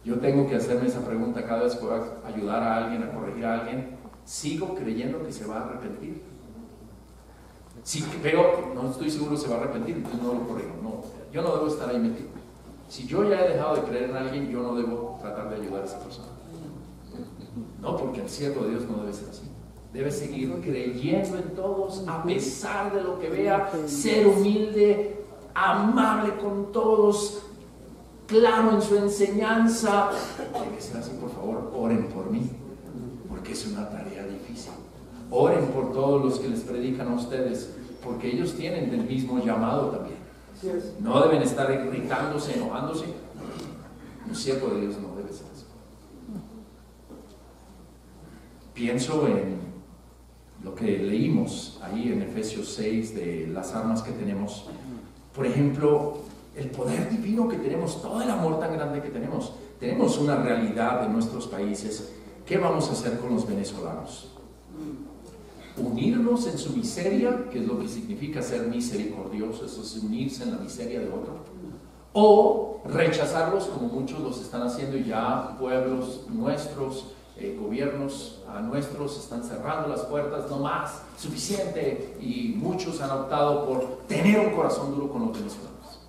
Yo tengo que hacerme esa pregunta cada vez que voy a ayudar a alguien, a corregir a alguien. ¿Sigo creyendo que se va a arrepentir? Si veo, no estoy seguro se va a arrepentir, entonces no lo corrijo. No, yo no debo estar ahí metido. Si yo ya he dejado de creer en alguien, yo no debo tratar de ayudar a esa persona. No, porque el siervo de Dios no debe ser así. Debe seguir creyendo en todos, a pesar de lo que vea, ser humilde, amable con todos, claro en su enseñanza. Tiene que ser así. Por favor, oren por mí, porque es una tarea difícil. Oren por todos los que les predican a ustedes, porque ellos tienen el mismo llamado también. No deben estar irritándose, enojándose. Un siervo de Dios no debe ser así. Pienso en lo que leímos ahí en Efesios 6 de las armas que tenemos. Por ejemplo, el poder divino que tenemos, todo el amor tan grande que tenemos. Tenemos una realidad en nuestros países. ¿Qué vamos a hacer con los venezolanos? Unirnos en su miseria, que es lo que significa ser misericordioso, eso es unirse en la miseria de otro, o rechazarlos como muchos los están haciendo, y ya pueblos nuestros, gobiernos nuestros están cerrando las puertas, no más, suficiente, y muchos han optado por tener un corazón duro con los venezolanos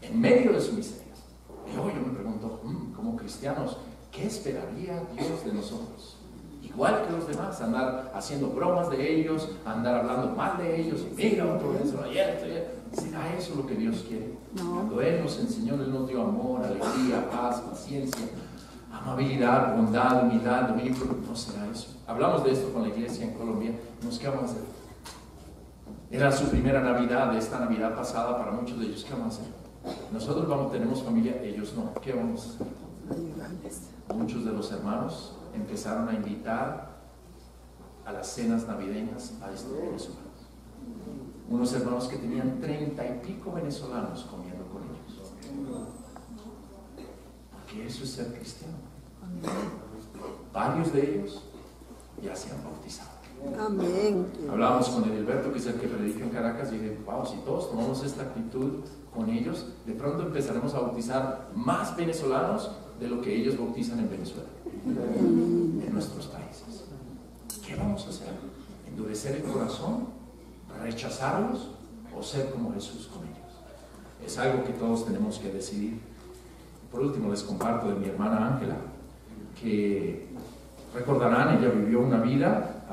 en medio de su miseria. Y luego yo me pregunto, como cristianos, ¿qué esperaría Dios de nosotros? Igual que los demás, andar haciendo bromas de ellos, andar hablando mal de ellos, y mira otro venezolano, ¿será eso lo que Dios quiere? No. Cuando Él nos enseñó, Él nos dio amor, alegría, paz, paciencia, amabilidad, bondad, humildad, dominio propio. No será eso. Hablamos de esto con la iglesia en Colombia. ¿Qué vamos a hacer? Era su primera Navidad, esta Navidad pasada para muchos de ellos. ¿Qué vamos a hacer? Nosotros tenemos familia, ellos no. ¿Qué vamos a hacer? Muchos de los hermanos empezaron a invitar a las cenas navideñas a estos venezolanos. Unos hermanos que tenían 30 y pico venezolanos comiendo con ellos. Porque eso es ser cristiano. Varios de ellos ya se han bautizado. Amén. Hablábamos con Edilberto, que es el que predica en Caracas, y dije, wow, si todos tomamos esta actitud con ellos, de pronto empezaremos a bautizar más venezolanos de lo que ellos bautizan en Venezuela, en nuestros países. ¿Qué vamos a hacer? ¿Endurecer el corazón? ¿Rechazarlos? ¿O ser como Jesús con ellos? Es algo que todos tenemos que decidir. Por último, les comparto de mi hermana Ángela, que recordarán, ella vivió una vida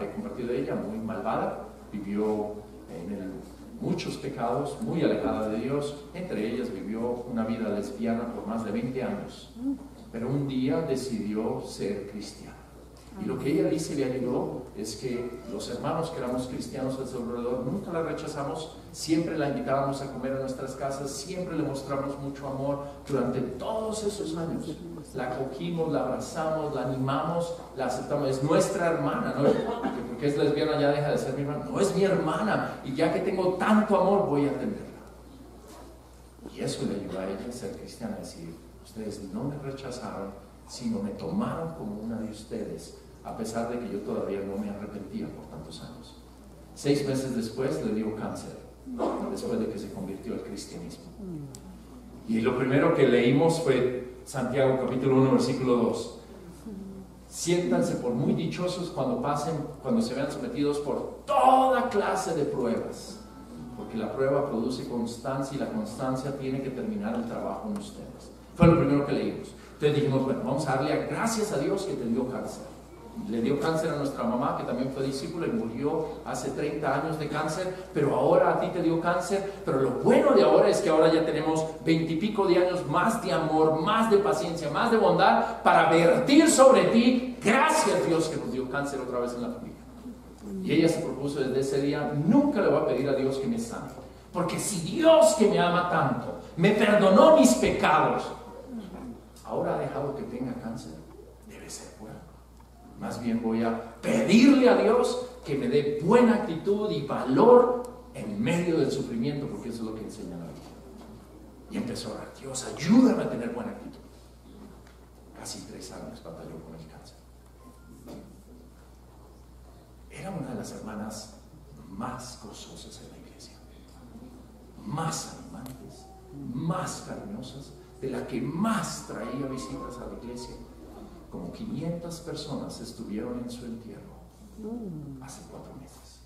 he compartido de ella, muy malvada, vivió muchos pecados, muy alejada de Dios. Entre ellas vivió una vida lesbiana por más de 20 años, pero un día decidió ser cristiana. Y lo que ella dice le ayudó es que los hermanos que éramos cristianos a su alrededor nunca la rechazamos, siempre la invitábamos a comer a nuestras casas, siempre le mostramos mucho amor durante todos esos años. La acogimos, la abrazamos, la animamos, la aceptamos. Es nuestra hermana, ¿no? Porque es lesbiana ya deja de ser mi hermana. No, es mi hermana, y ya que tengo tanto amor voy a atenderla. Y eso le ayudó a ella a ser cristiana, a decir: ustedes no me rechazaron, sino me tomaron como una de ustedes, a pesar de que yo todavía no me arrepentía por tantos años. 6 meses después le dio cáncer, después de que se convirtió al cristianismo. Y lo primero que leímos fue Santiago capítulo 1 versículo 2. Siéntanse por muy dichosos cuando se vean sometidos por toda clase de pruebas, porque la prueba produce constancia y la constancia tiene que terminar el trabajo en ustedes. Fue lo primero que leímos. Entonces dijimos, bueno, vamos a darle gracias a Dios que te dio cáncer. Le dio cáncer a nuestra mamá, que también fue discípula y murió hace 30 años de cáncer, pero ahora a ti te dio cáncer. Pero lo bueno de ahora es que ahora ya tenemos 20 y pico de años más de amor, más de paciencia, más de bondad para vertir sobre ti. Gracias, Dios, que nos dio cáncer otra vez en la familia. Y ella se propuso desde ese día: nunca le voy a pedir a Dios que me sane, porque si Dios, que me ama tanto, me perdonó mis pecados, ahora ha dejado que tenga cáncer, debe ser bueno. Más bien voy a pedirle a Dios que me dé buena actitud y valor en medio del sufrimiento, porque eso es lo que enseña la Biblia. Y empezó a orar: Dios, ayúdame a tener buena actitud. Casi 3 años batalló con el cáncer. Era una de las hermanas más gozosas en la iglesia, más animantes, más cariñosas, de la que más traía visitas a la iglesia. Como 500 personas estuvieron en su entierro hace 4 meses.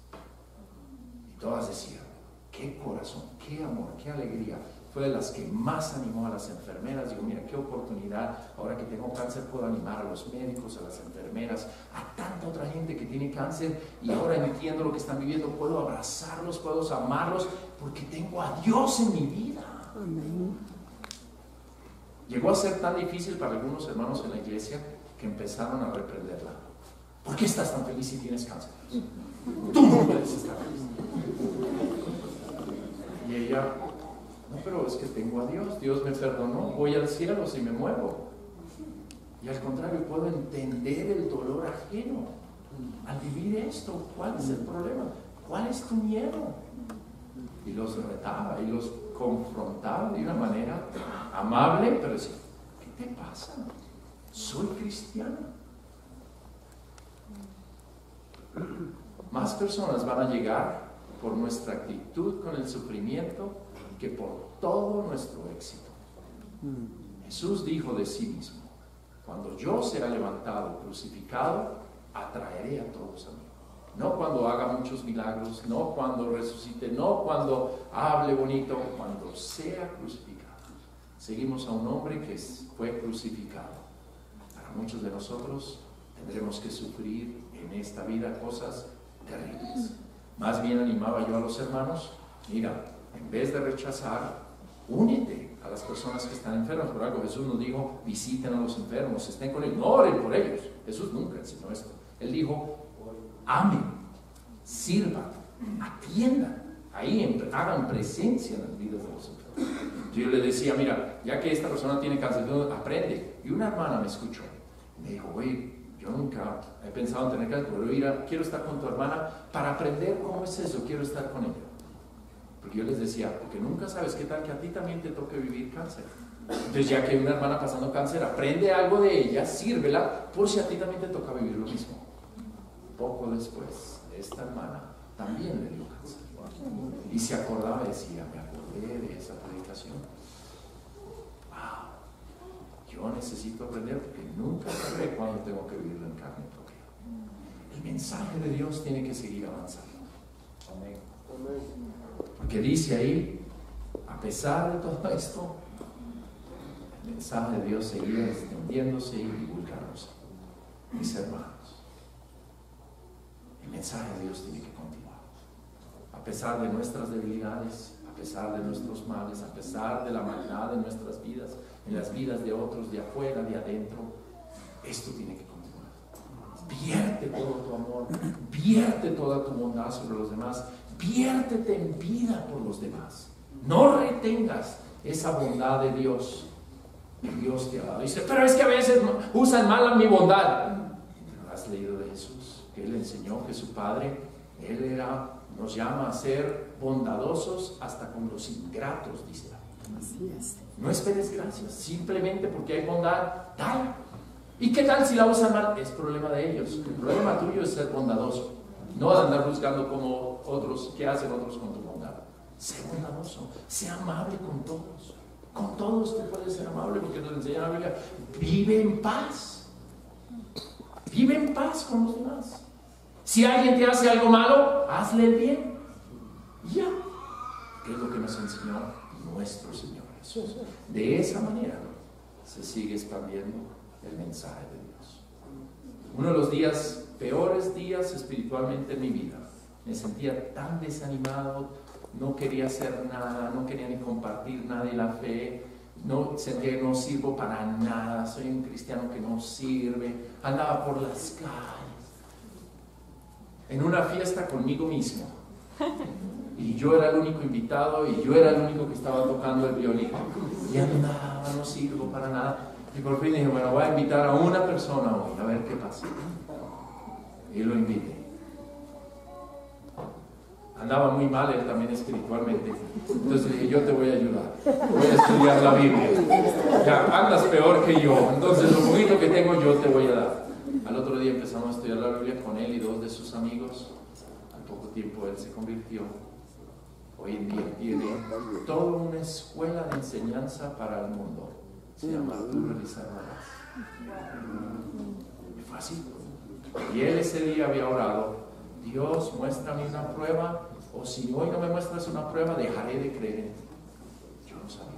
Y todas decían: qué corazón, qué amor, qué alegría. Fue de las que más animó a las enfermeras. Digo, mira, qué oportunidad. Ahora que tengo cáncer puedo animar a los médicos, a las enfermeras, a tanta otra gente que tiene cáncer, y ahora entiendo lo que están viviendo. Puedo abrazarlos, puedo amarlos, porque tengo a Dios en mi vida. Amén. Llegó a ser tan difícil para algunos hermanos en la iglesia que empezaron a reprenderla. ¿Por qué estás tan feliz si tienes cáncer? Tú no puedes estar feliz. Y ella: no, pero es que tengo a Dios, Dios me perdonó, voy al cielo si me muevo. Y al contrario, puedo entender el dolor ajeno al vivir esto. ¿Cuál es el problema? ¿Cuál es tu miedo? Y los retaba y los confrontaba de una manera amable, pero decía: ¿qué te pasa? Soy cristiana. Más personas van a llegar por nuestra actitud con el sufrimiento que por todo nuestro éxito. Jesús dijo de sí mismo: cuando yo sea levantado, crucificado, atraeré a todos a mí. No cuando haga muchos milagros, no cuando resucite, no cuando hable bonito, cuando sea crucificado. Seguimos a un hombre que fue crucificado. Para muchos de nosotros tendremos que sufrir en esta vida cosas terribles. Más bien animaba yo a los hermanos: mira, en vez de rechazar, únete a las personas que están enfermas. Por algo Jesús nos dijo: visiten a los enfermos, estén con ellos, no oren por ellos. Jesús nunca enseñó esto. Él dijo: amen, sirvan, atiendan, ahí hagan presencia en las vidas de los enfermos. Yo le decía: mira, ya que esta persona tiene cáncer, aprende. Y una hermana me escuchó, me dijo: oye, yo nunca he pensado en tener cáncer, pero quiero estar con tu hermana para aprender cómo es eso, quiero estar con ella. Porque yo les decía: porque nunca sabes qué tal que a ti también te toque vivir cáncer. Entonces, ya que hay una hermana pasando cáncer, aprende algo de ella, sírvela, por si a ti también te toca vivir lo mismo. Poco después, esta hermana también le dio cáncer. Y se acordaba y decía: me acordé de esa predicación. Wow, yo necesito aprender, porque nunca sabré cuándo tengo que vivirlo en carne propia. El mensaje de Dios tiene que seguir avanzando. Amén. Porque dice ahí: a pesar de todo esto, el mensaje de Dios seguía extendiéndose y divulgándose. Mis hermanos, mensaje de Dios tiene que continuar. A pesar de nuestras debilidades, a pesar de nuestros males, a pesar de la maldad en nuestras vidas, en las vidas de otros, de afuera, de adentro, esto tiene que continuar. Vierte todo tu amor, vierte toda tu bondad sobre los demás, viértete en vida por los demás. No retengas esa bondad de Dios que Dios te ha dado. Dice, pero es que a veces usan mal mi bondad. Pero has leído de Jesús, que Él enseñó que su Padre, Él nos llama a ser bondadosos hasta con los ingratos, dice. Así es. No esperes gracias, simplemente porque hay bondad, dale. ¿Y qué tal si la usan mal? Es problema de ellos. El problema tuyo es ser bondadoso, no de andar buscando como otros, qué hacen otros con tu bondad. Sé bondadoso, sé amable con todos. Con todos tú puedes ser amable, porque nos enseña la Biblia. Vive en paz. Vive en paz con los demás. Si alguien te hace algo malo, hazle el bien. Ya. ¿Qué es lo que nos enseñó nuestro Señor Jesús? De esa manera se sigue expandiendo el mensaje de Dios. Uno de los peores días espiritualmente en mi vida. Me sentía tan desanimado, no quería hacer nada, no quería ni compartir nada de la fe, no sentía que no sirvo para nada, soy un cristiano que no sirve, andaba por las calles, en una fiesta conmigo mismo, y yo era el único invitado, y yo era el único que estaba tocando el violín, y andaba, no sirvo para nada. Y por fin dije, bueno, voy a invitar a una persona hoy, a ver qué pasa. Y lo invité. Andaba muy mal él también espiritualmente. Entonces dije, yo te voy a ayudar. Voy a estudiar la Biblia. Ya, andas peor que yo. Entonces lo poquito que tengo yo te voy a dar. Al otro día empezamos a estudiar la Biblia con él y dos de sus amigos. Al poco tiempo él se convirtió. Hoy en día tiene toda una escuela de enseñanza para el mundo. Se llama Tú Realizarás. Y fue así. Y él ese día había orado: Dios, muéstrame una prueba, o si hoy no me muestras una prueba, dejaré de creer en ti. Yo no sabía.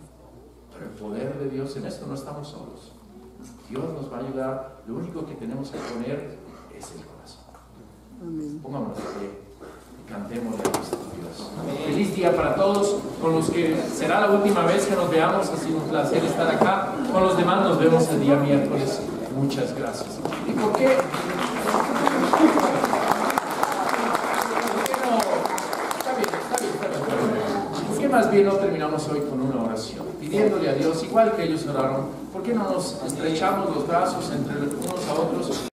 Pero el poder de Dios, en esto no estamos solos. Dios nos va a ayudar. Lo único que tenemos que poner es el corazón. Amén. Pongámonos de pie y cantemos a nuestro Dios. Feliz día para todos, con los que será la última vez que nos veamos. Ha sido un placer estar acá. Con los demás nos vemos el día miércoles. Muchas gracias. ¿Y por qué? ¿Por qué más bien no terminamos hoy con una oración? Pidiéndole a Dios, igual que ellos oraron, ¿por qué no nos estrechamos los brazos entre unos a otros?